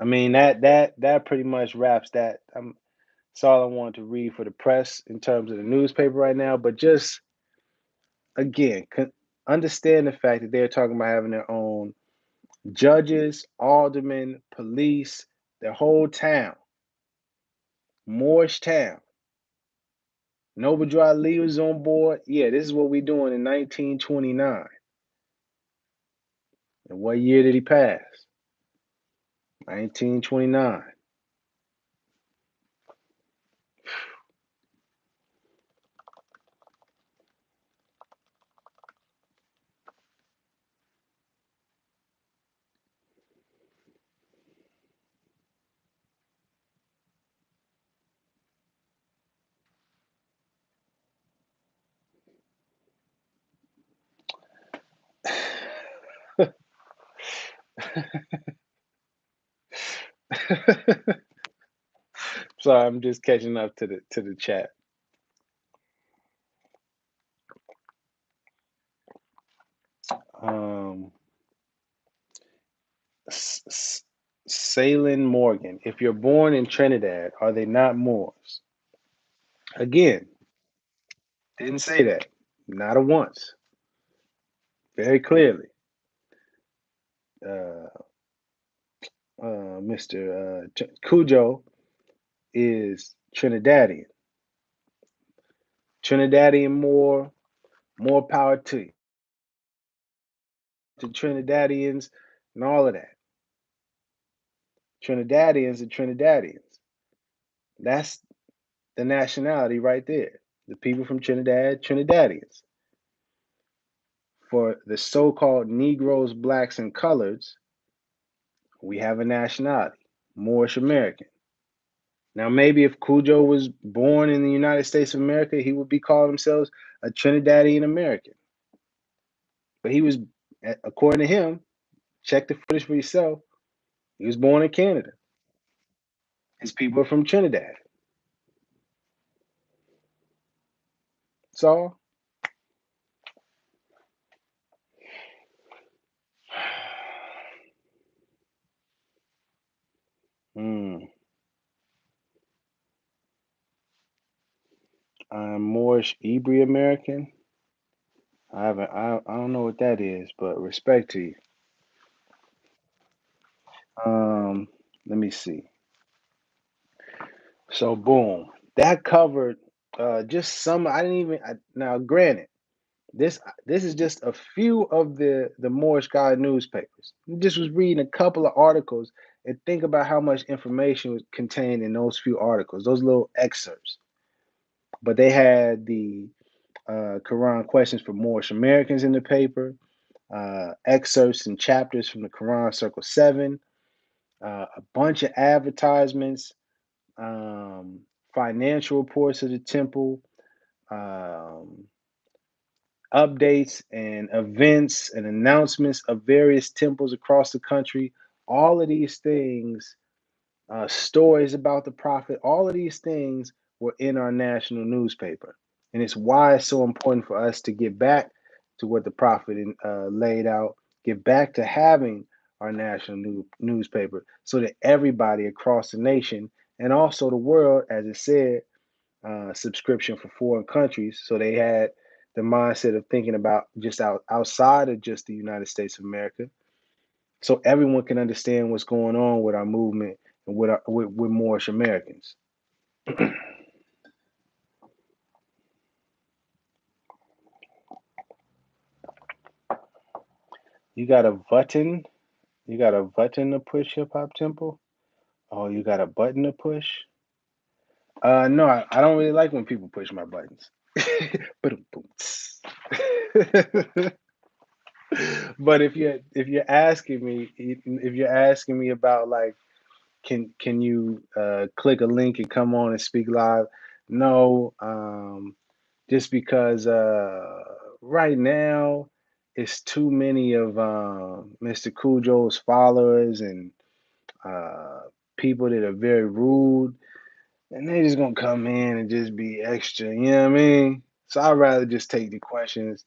I mean that pretty much wraps that. That's all I wanted to read for the press in terms of the newspaper right now. But just again, understand the fact that they're talking about having their own judges, aldermen, police, their whole town, Moorish town. Noble Drew Ali was on board. Yeah, this is what we're doing in 1929. And what year did he pass? 1929. Sorry, I'm just catching up to the chat. Um, Salen Morgan. If you're born in Trinidad, are they not Moors? Again, didn't say that. Not a once. Very clearly. Uh, Mr. Cujo is Trinidadian. Trinidadian Moor, more power to you. To Trinidadians and all of that. Trinidadians are Trinidadians. That's the nationality right there. The people from Trinidad, Trinidadians. For the so called Negroes, blacks, and coloreds, we have a nationality, Moorish American. Now, maybe if Cujo was born in the United States of America, he would be called himself a Trinidadian American. But he was, according to him, check the footage for yourself. He was born in Canada. His people are from Trinidad. So, hmm, I'm Moorish Hebrew American. I haven't. I don't know what that is, but respect to you. Um, Let me see. So, boom, that covered just some. I didn't even. Now, granted, this is just a few of the Moorish God newspapers. Just was reading a couple of articles and think about how much information was contained in those few articles, those little excerpts. But they had the Quran questions for Moorish Americans in the paper, excerpts and chapters from the Quran Circle 7, a bunch of advertisements, um, financial reports of the temple, um, updates and events and announcements of various temples across the country. All of these things, stories about the prophet, all of these things were in our national newspaper. And it's why it's so important for us to get back to what the prophet laid out, get back to having our national newspaper so that everybody across the nation and also the world, as it said, subscription for foreign countries. So they had the mindset of thinking about just outside of just the United States of America, so everyone can understand what's going on with our movement and with Moorish Americans. You got a button. You got a button to push Hip Hop Temple. Oh, you got a button to push. No, I don't really like when people push my buttons. But if you're asking me about like can you click a link and come on and speak live? No, just because right now it's too many of Mr. Cujo's followers and uh, people that are very rude, and they just gonna come in and just be extra. You know what I mean? So I'd rather just take the questions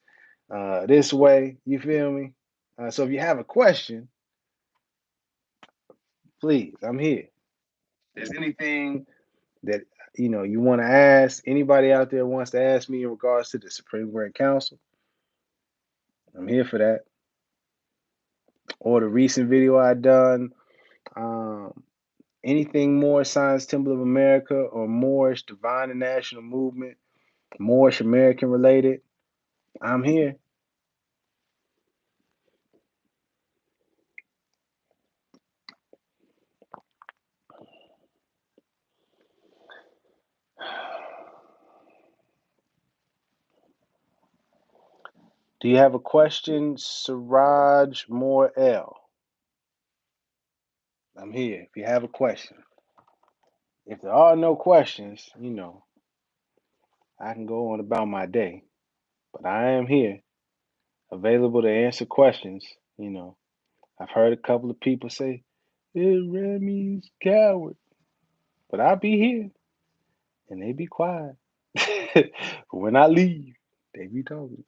this way. You feel me? So if you have a question, please, I'm here. If there's anything that you want to ask, anybody out there wants to ask me in regards to the Supreme Grand Council, I'm here for that. Or the recent video I done, um, anything more Science Temple of America or Moorish Divine and National Movement, Moorish American related, I'm here. Do you have a question, Siraj Moore L? I'm here. If you have a question. If there are no questions, I can go on about my day. But I am here, available to answer questions. You know, I've heard a couple of people say, Remy's coward. But I'll be here and they be quiet. When I leave, they be talking.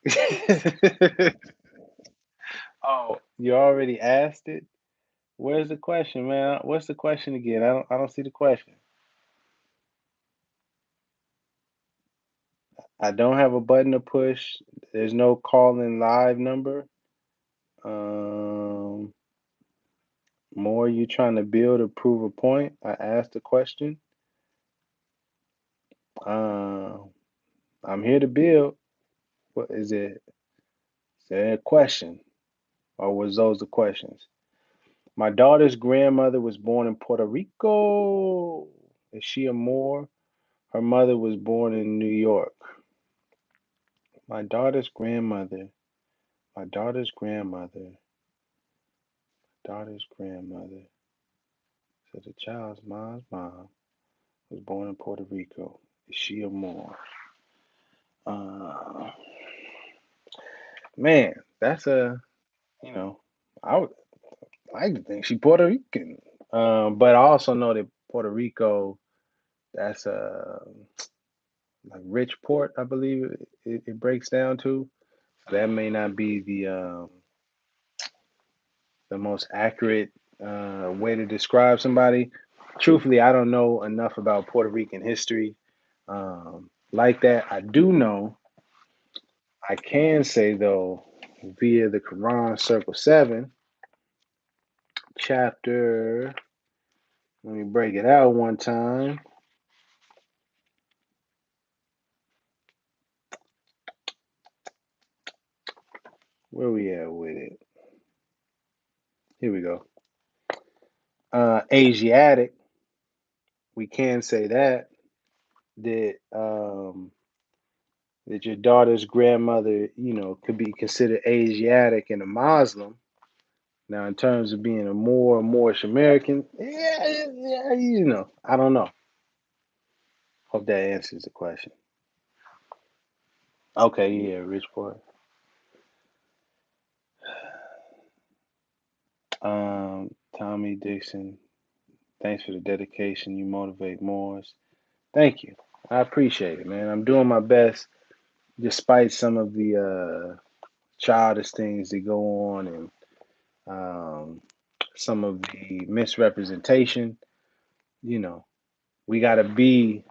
Oh, you already asked it? Where's the question, man? What's the question again? I don't see the question. I don't have a button to push. There's no call in live number. Um, More you trying to build or prove a point? I asked the question. Uh, I'm here to build. What is it? Is there a question? Or was those the questions? My daughter's grandmother was born in Puerto Rico. Is she a Moor? Her mother was born in New York. My daughter's grandmother, my daughter's grandmother, daughter's grandmother. So the child's mom's mom was born in Puerto Rico. Is she a Moor? Uh, man, that's a, you know, I would like to think she Puerto Rican. But I also know that Puerto Rico, that's a like rich port, I believe it breaks down to. So that may not be the most accurate way to describe somebody. Truthfully, I don't know enough about Puerto Rican history like that. I do know, I can say though, via the Quran, Circle 7, chapter, let me break it out one time. Where we at with it? Here we go. Asiatic, we can say that your daughter's grandmother, could be considered Asiatic and a Muslim. Now, in terms of being a more Moorish American, yeah, I don't know. Hope that answers the question. Okay, yeah, rich boy. Tommy Dixon, thanks for the dedication. You motivate Moors. Thank you. I appreciate it, man. I'm doing my best despite some of the childish things that go on and um, some of the misrepresentation. You know, we gotta be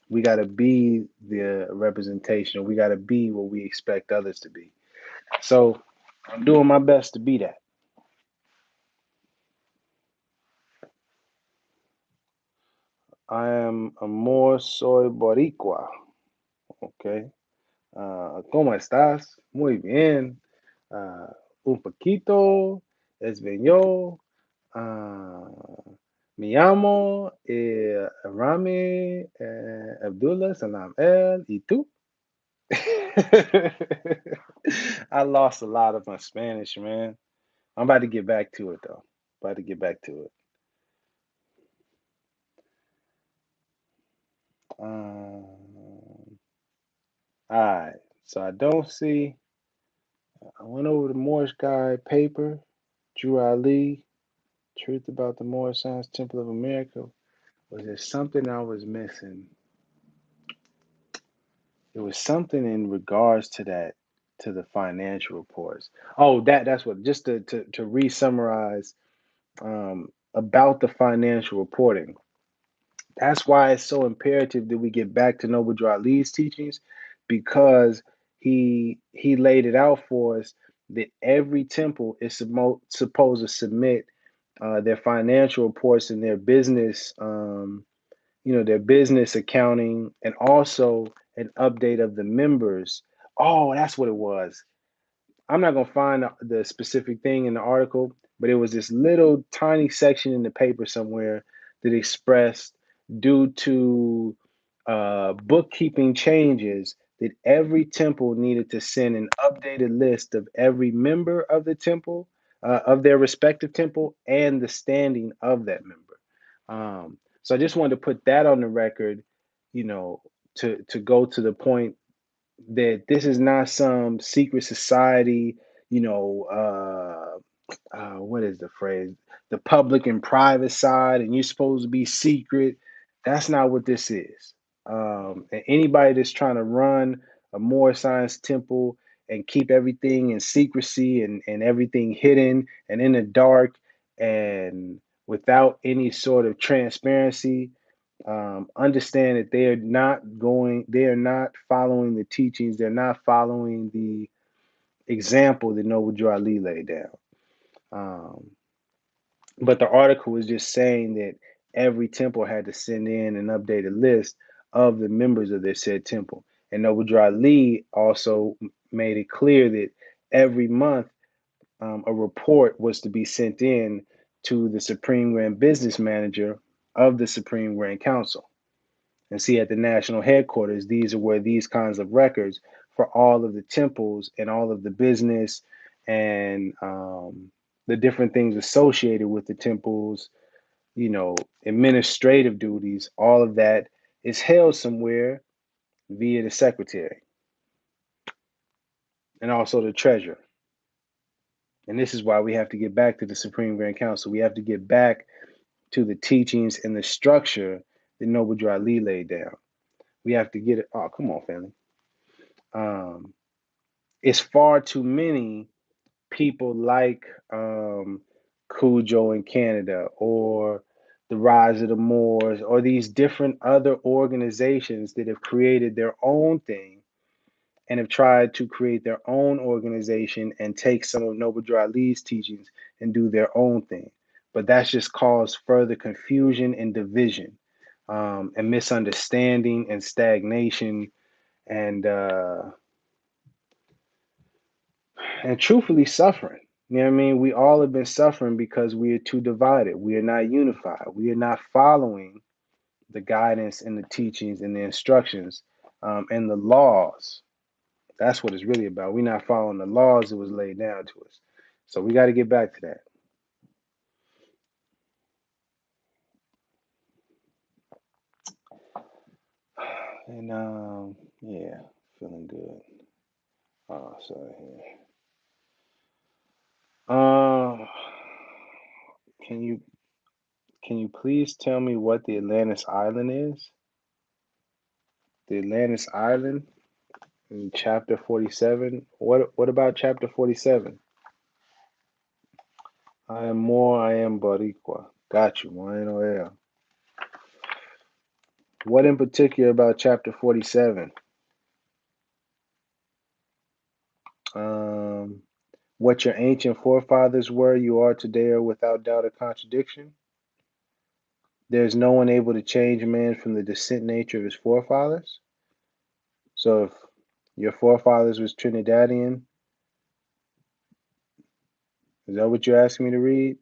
we gotta be the representation. We gotta be what we expect others to be. So I'm doing my best to be that. I am amor soy boricua. Okay. ¿Cómo estás? Muy bien. Uh, un poquito español. Me llamo Rami Abdullah Salam El. ¿Y tú? I lost a lot of my Spanish, man. I'm about to get back to it, though. About to get back to it. All right. So I don't see. I went over the Moorish Guide paper, Drew Ali, Truth About the Moorish Science Temple of America. Was there something I was missing? It was something in regards to that, to the financial reports. Oh, that's what. Just to re-summarize about the financial reporting. That's why it's so imperative that we get back to Noble Drew Ali's teachings, because he laid it out for us that every temple is supposed to submit their financial reports and their business, their business accounting, and also an update of the members. Oh, that's what it was. I'm not gonna find the specific thing in the article, but it was this little tiny section in the paper somewhere that expressed, due to bookkeeping changes, that every temple needed to send an updated list of every member of the temple, of their respective temple, and the standing of that member. So I just wanted to put that on the record, you know, to go to the point that this is not some secret society, what is the phrase? The public and private side, and you're supposed to be secret. That's not what this is. And anybody that's trying to run a more science temple and keep everything in secrecy and everything hidden and in the dark and without any sort of transparency, understand that they are not following the teachings, they're not following the example that Noble Drew Ali laid down. Um, but the article was just saying that every temple had to send in an updated list of the members of their said temple. And Noble Drew Ali also made it clear that every month a report was to be sent in to the Supreme Grand Business Manager of the Supreme Grand Council. And see, at the national headquarters, these are where these kinds of records for all of the temples and all of the business and the different things associated with the temples, administrative duties, all of that is held somewhere via the secretary and also the treasurer. And this is why we have to get back to the Supreme Grand Council. We have to get back to the teachings and the structure that Noble Drew Ali laid down. We have to get it. Oh, come on, family. It's far too many people like Cujo in Canada or the Rise of the Moors or these different other organizations that have created their own thing and have tried to create their own organization and take some of Noble Drew Ali's teachings and do their own thing. But that's just caused further confusion and division and misunderstanding and stagnation and and truthfully suffering. You know what I mean? We all have been suffering because we are too divided. We are not unified. We are not following the guidance and the teachings and the instructions and the laws. That's what it's really about. We're not following the laws that was laid down to us. So we got to get back to that. And yeah, feeling good. Oh, sorry here. Um, can you please tell me what the Atlantis Island is? The Atlantis Island in chapter 47. What about chapter 47? I am more, I am Boricua. Got you, Moreno L. What in particular about chapter 47? Um, what your ancient forefathers were, you are today, are without doubt or contradiction. There's no one able to change a man from the descent nature of his forefathers. So if your forefathers was Trinidadian, is that what you're asking me to read?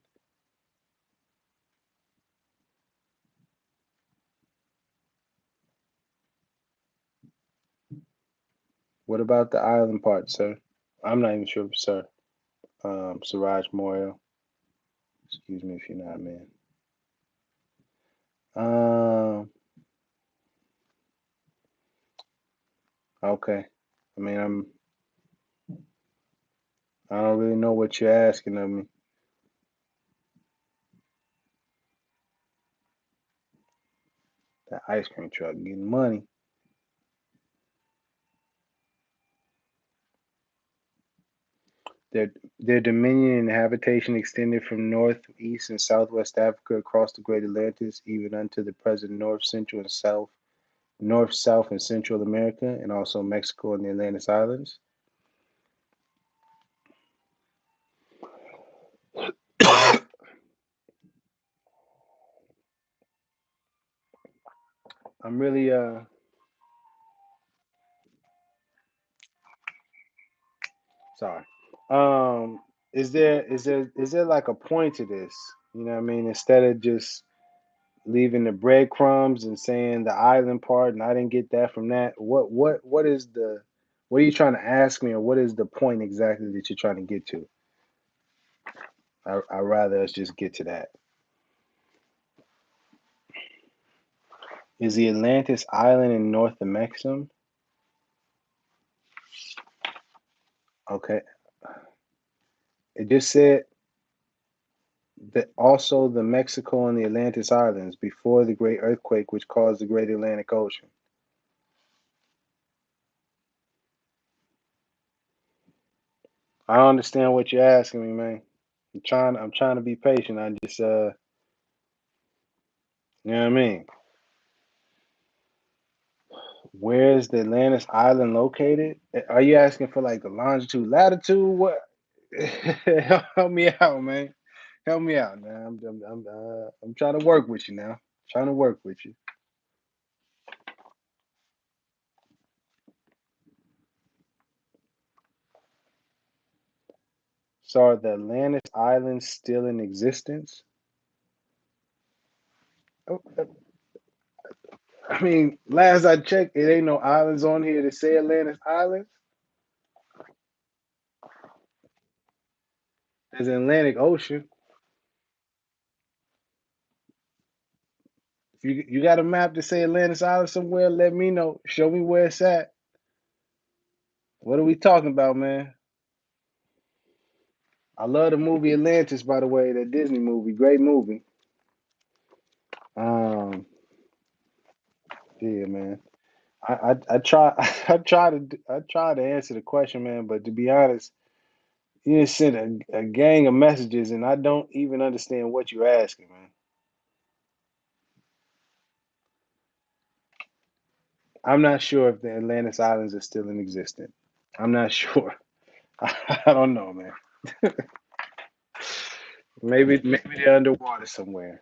What about the island part, sir? I'm not even sure, sir. Siraj Moyle. Excuse me if you're not a man. Um, okay. I mean, I don't really know what you're asking of me. That ice cream truck getting money. Their dominion and habitation extended from north, east, and southwest Africa across the Great Atlantis, even unto the present north, central, and south, north, south, and Central America, and also Mexico and the Atlantis Islands. I'm really sorry. Is there like a point to this? You know what I mean? Instead of just leaving the breadcrumbs and saying the island part, and I didn't get that from that. What is the what are you trying to ask me, or what is the point exactly that you're trying to get to? I rather us just get to that. Is the Atlantis island in North Mexico? Okay, it just said that also the Mexico and the Atlantis Islands before the great earthquake which caused the Great Atlantic Ocean. I don't understand what you're asking me, man. I'm trying to be patient. I just you know what I mean? Where is the Atlantis island located? Are you asking for like the longitude, latitude? What? Help me out, man. Help me out, man. I'm trying to work with you now. Trying to work with you. So are the Atlantis islands still in existence? Oh, I mean, last I checked, it ain't no islands on here that say Atlantis Islands. There's an Atlantic Ocean. If you got a map to say Atlantis Island somewhere, let me know. Show me where it's at. What are we talking about, man? I love the movie Atlantis, by the way, that Disney movie. Great movie. Um, yeah, man. I try I try to answer the question, man, but to be honest, you just sent a gang of messages and I don't even understand what you're asking, man. I'm not sure if the Atlantis Islands are still in existence. I'm not sure. I don't know, man. Maybe they're underwater somewhere.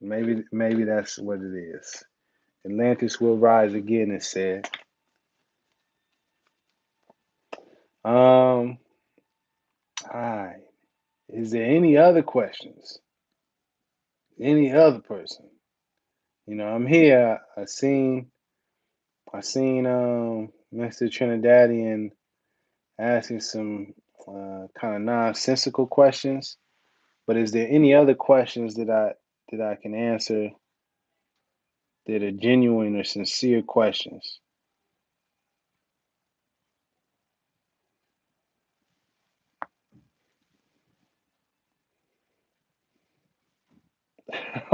Maybe that's what it is. Atlantis will rise again, it said. All right. Is there any other questions? Any other person? I'm here. I seen Mr. Trinidadian asking some kind of nonsensical questions. But is there any other questions that I can answer that are genuine or sincere questions?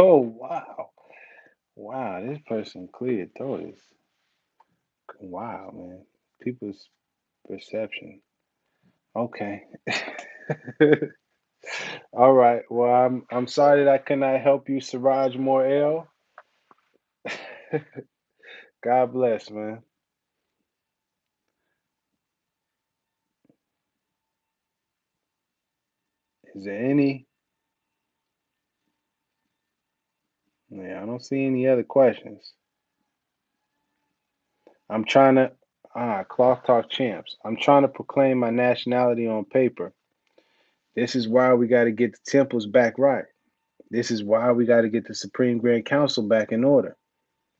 Oh wow. Wow, this person cleared throat is wow, man. People's perception. Okay. All right. Well, I'm sorry that I could not help you, Siraj Morel. God bless, man. Is there any? Yeah, I don't see any other questions. I'm trying to Cloth Talk Champs. I'm trying to proclaim my nationality on paper. This is why we got to get the temples back right. This is why we got to get the Supreme Grand Council back in order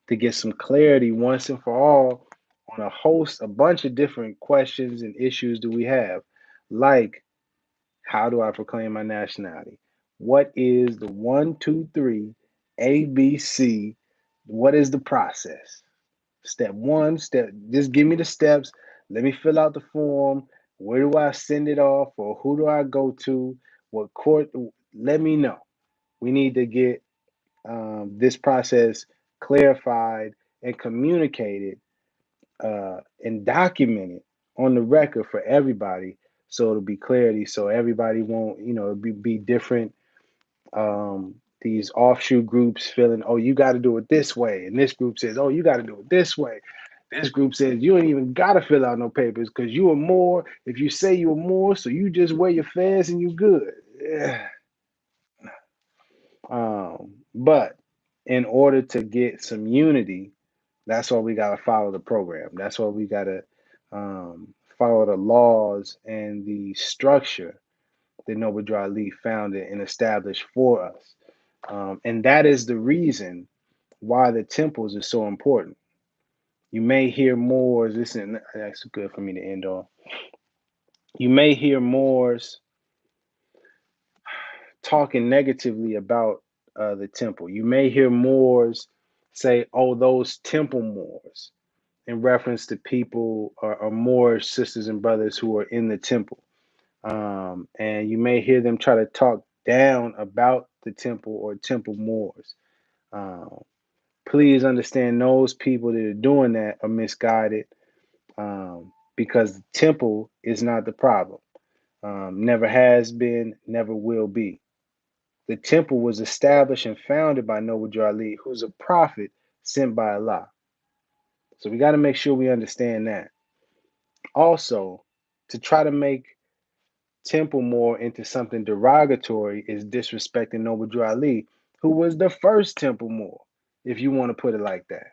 to get some clarity once and for all on a bunch of different questions and issues that we have, like how do I proclaim my nationality? What is the 1, 2, 3 ABC? What is the process? Step one, just give me the steps. Let me fill out the form. Where do I send it off or who do I go to? What court? Let me know. We need to get this process clarified and communicated and documented on the record for everybody so it'll be clarity so everybody won't, be different these offshoot groups feeling, oh, you got to do it this way. And this group says, oh, you got to do it this way. This group says, you ain't even got to fill out no papers because you are more. If you say you're more, so you just wear your fez and you good. Yeah. But in order to get some unity, that's why we got to follow the program. That's why we got to follow the laws and the structure that Noble Drew Ali founded and established for us. And that is the reason why the temples are so important. You may hear more. Listen, that's good for me to end on. You may hear Moors talking negatively about the temple. You may hear Moors say, "Oh, those temple Moors," in reference to people or Moor sisters and brothers who are in the temple. And you may hear them try to talk down about the temple or temple Moors. Um, please understand those people that are doing that are misguided because the temple is not the problem. Never has been, never will be. The temple was established and founded by Noble Drew Ali, who's a prophet sent by Allah. So we got to make sure we understand that. Also, to try to make Temple Moore into something derogatory is disrespecting Noble Drew Ali, who was the first Temple Moore, if you want to put it like that.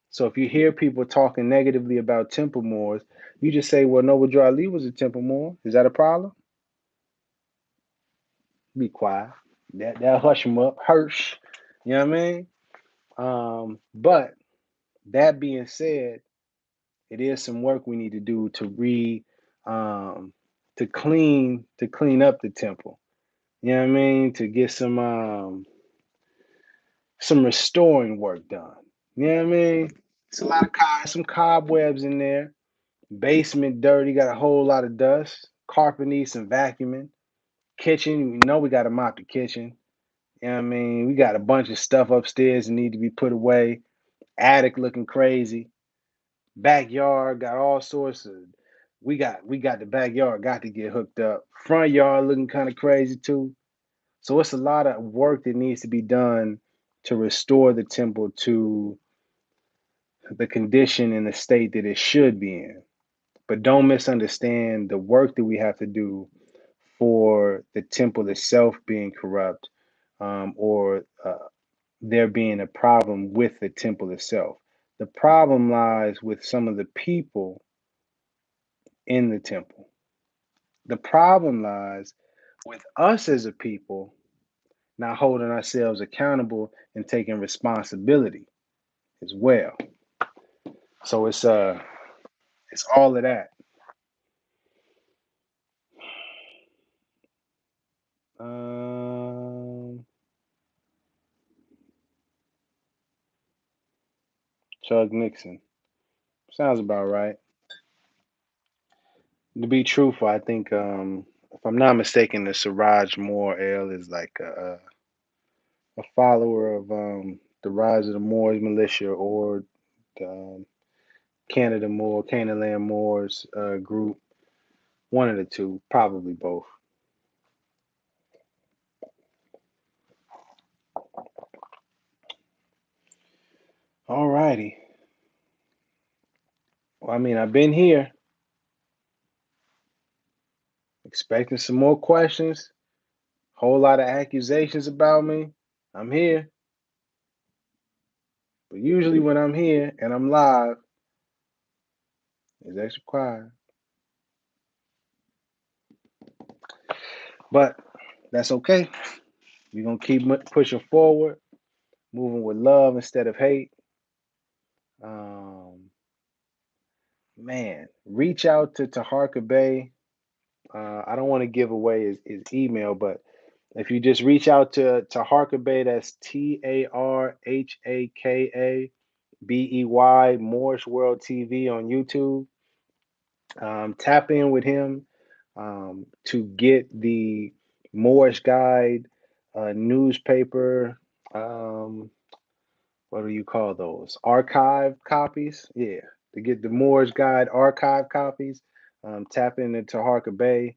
So if you hear people talking negatively about Temple Moors, you just say, well, Noble Drew Ali was a Temple Moor. Is that a problem? Be quiet. That hush them up. Hirsch. You know what I mean? But that being said, it is some work we need to do um, to clean up the temple. You know what I mean? To get some some restoring work done. You know what I mean? It's a lot of some cobwebs in there. Basement dirty, got a whole lot of dust. Carpet needs some vacuuming. Kitchen, we got to mop the kitchen. You know what I mean? We got a bunch of stuff upstairs that need to be put away. Attic looking crazy. Backyard got all sorts of. We got the backyard got to get hooked up. Front yard looking kind of crazy too. So it's a lot of work that needs to be done to restore the temple to the condition and the state that it should be in. But don't misunderstand the work that we have to do for the temple itself being corrupt, or there being a problem with the temple itself. The problem lies with some of the people in the temple. The problem lies with us as a people not holding ourselves accountable and taking responsibility as well. So it's all of that. Um, Chuck Nixon sounds about right. To be truthful, I think if I'm not mistaken, the Siraj Moore L is like a follower of the Rise of the Moors militia, or the Canaan Land Moors group. One of the two, probably both. All righty. Well, I mean, I've been here expecting some more questions, whole lot of accusations about me. I'm here, but usually when I'm here and I'm live, it's extra quiet. But that's okay. We're gonna keep pushing forward, moving with love instead of hate. Um, Man, reach out to Taharka Bay. I don't want to give away his email, but if you just reach out to Taharka Bay, that's TarhakaBey, Moorish World TV on YouTube. Tap in with him to get the Moorish Guide newspaper. Um, what do you call those? Archive copies? Yeah, to get the Moorish Guide archive copies. Tap into Taharka Bay.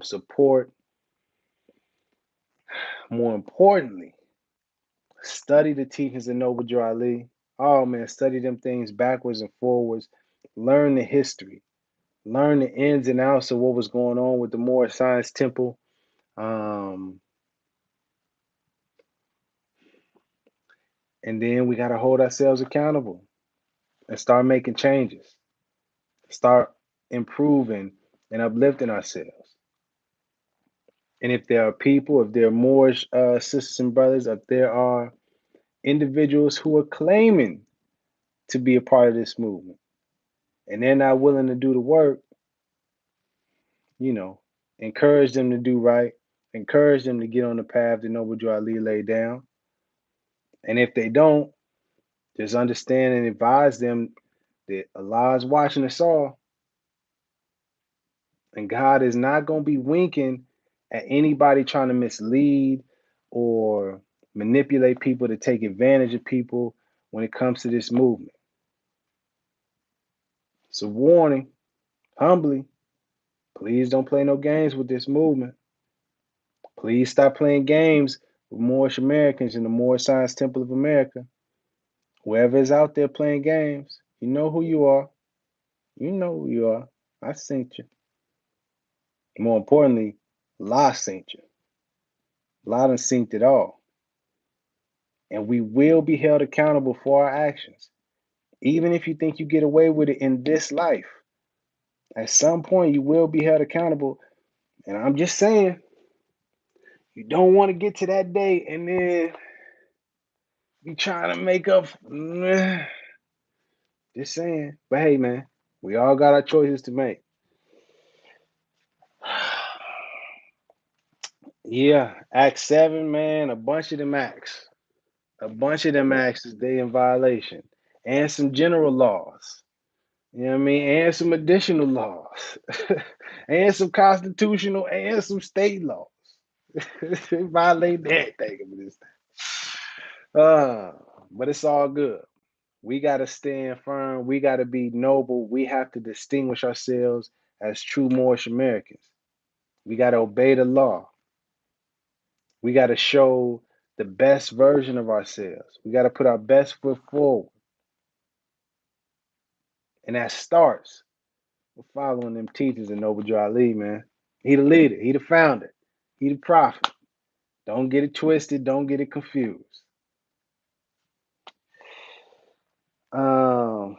Support. More importantly, study the teachings of Noble Drew Ali. Oh man, study them things backwards and forwards. Learn the history. Learn the ins and outs of what was going on with the Moorish Science Temple. Um, and then we got to hold ourselves accountable and start making changes. Start improving and uplifting ourselves. And if there are people, if there are Moorish sisters and brothers, if there are individuals who are claiming to be a part of this movement and they're not willing to do the work, you know, encourage them to do right, encourage them to get on the path that Noble Drew Ali laid down. And if they don't, just understand and advise them that Allah is watching us all, and God is not going to be winking at anybody trying to mislead or manipulate people to take advantage of people when it comes to this movement. It's a warning, humbly. Please don't play no games with this movement. Please stop playing games with Moorish Americans in the Moorish Science Temple of America. Whoever is out there playing games, you know who you are. You know who you are. I sent you. More importantly, La sent you. La done synced it all. And we will be held accountable for our actions. Even if you think you get away with it in this life, at some point you will be held accountable. And I'm just saying, you don't want to get to that day and then be trying to make up. Just saying. But hey, man, we all got our choices to make. Yeah, Act 7, man, a bunch of them acts. A bunch of them actions they in violation, and some general laws. You know what I mean? And some additional laws, and some constitutional and some state laws. They violate everything of this thing. But it's all good. We got to stand firm. We got to be noble. We have to distinguish ourselves as true Moorish Americans. We got to obey the law. We got to show the best version of ourselves. We got to put our best foot forward. And that starts with following them teachers in Noble Drew Ali, man. He the leader. He the founder. He the prophet. Don't get it twisted. Don't get it confused. All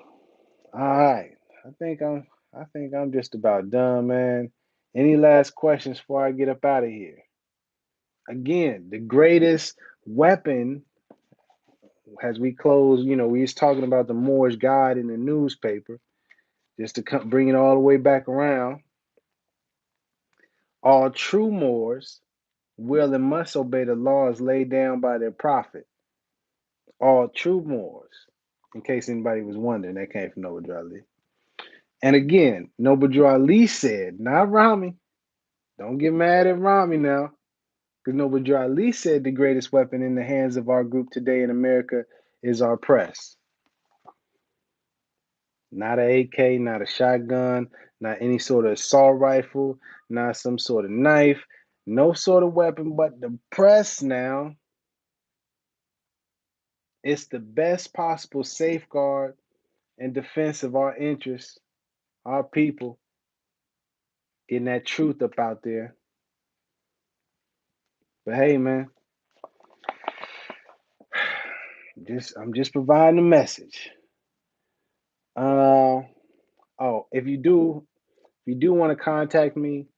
right. I think I'm just about done, man. Any last questions before I get up out of here? Again, the greatest weapon as we close, we was talking about the Moorish God in the newspaper, just to bring it all the way back around. All true Moors will and must obey the laws laid down by their prophet. All true Moors, in case anybody was wondering, that came from Noble Drew Ali. And again, Noble Drew Ali said, not Rami. Don't get mad at Rami now. Because Noble Drew Ali said the greatest weapon in the hands of our group today in America is our press. Not an AK, not a shotgun, not any sort of assault rifle, not some sort of knife, no sort of weapon, but the press now. It's the best possible safeguard and defense of our interests, our people, getting that truth up out there. But hey, man, I'm just providing a message. If you do want to contact me,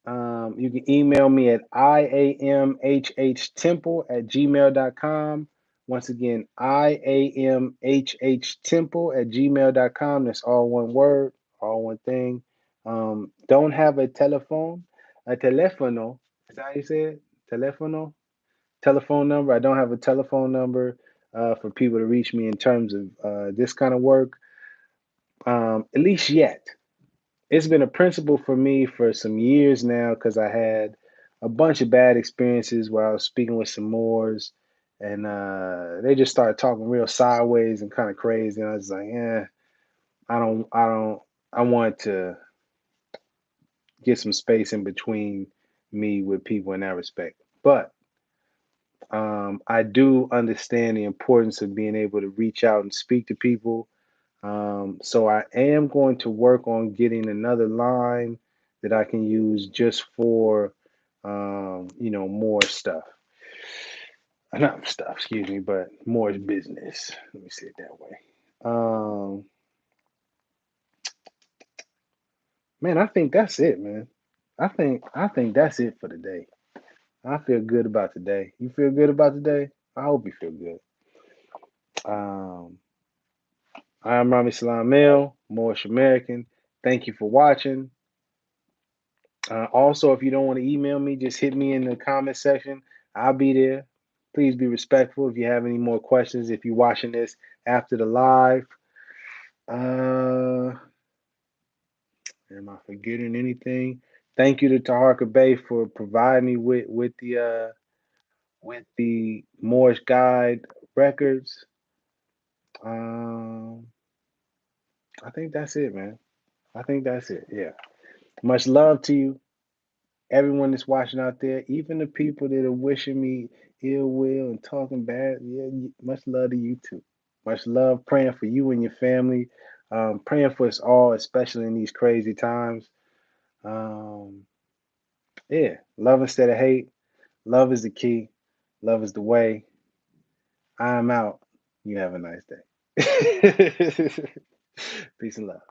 you can email me at iamhhtemple@gmail.com. Once again, iamhhtemple@gmail.com. That's all one word, all one thing. Don't have a telefono. Is that how you say it? Telefono? Telephone number. I don't have a telephone number for people to reach me in terms of this kind of work, at least yet. It's been a principle for me for some years now because I had a bunch of bad experiences where I was speaking with some Moors and they just started talking real sideways and kind of crazy. And I was like, I want to get some space in between me with people in that respect. But I do understand the importance of being able to reach out and speak to people. So I am going to work on getting another line that I can use just for, more stuff. Not stuff, excuse me, but more business. Let me say it that way. Um, Man, I think that's it, man. I think that's it for today. I feel good about today. You feel good about today? I hope you feel good. Um, I am Rami Salam Mill, Moorish American. Thank you for watching. Also, if you don't want to email me, just hit me in the comment section. I'll be there. Please be respectful if you have any more questions. If you're watching this after the live, am I forgetting anything? Thank you to Taharka Bay for providing me with the Moorish Guide records. Um, I think that's it, man. I think that's it. Yeah. Much love to you. Everyone that's watching out there, even the people that are wishing me ill will and talking bad, yeah, much love to you too. Much love, praying for you and your family, praying for us all, especially in these crazy times. Um, yeah, love instead of hate. Love is the key. Love is the way. I'm out. You have a nice day. Peace and love.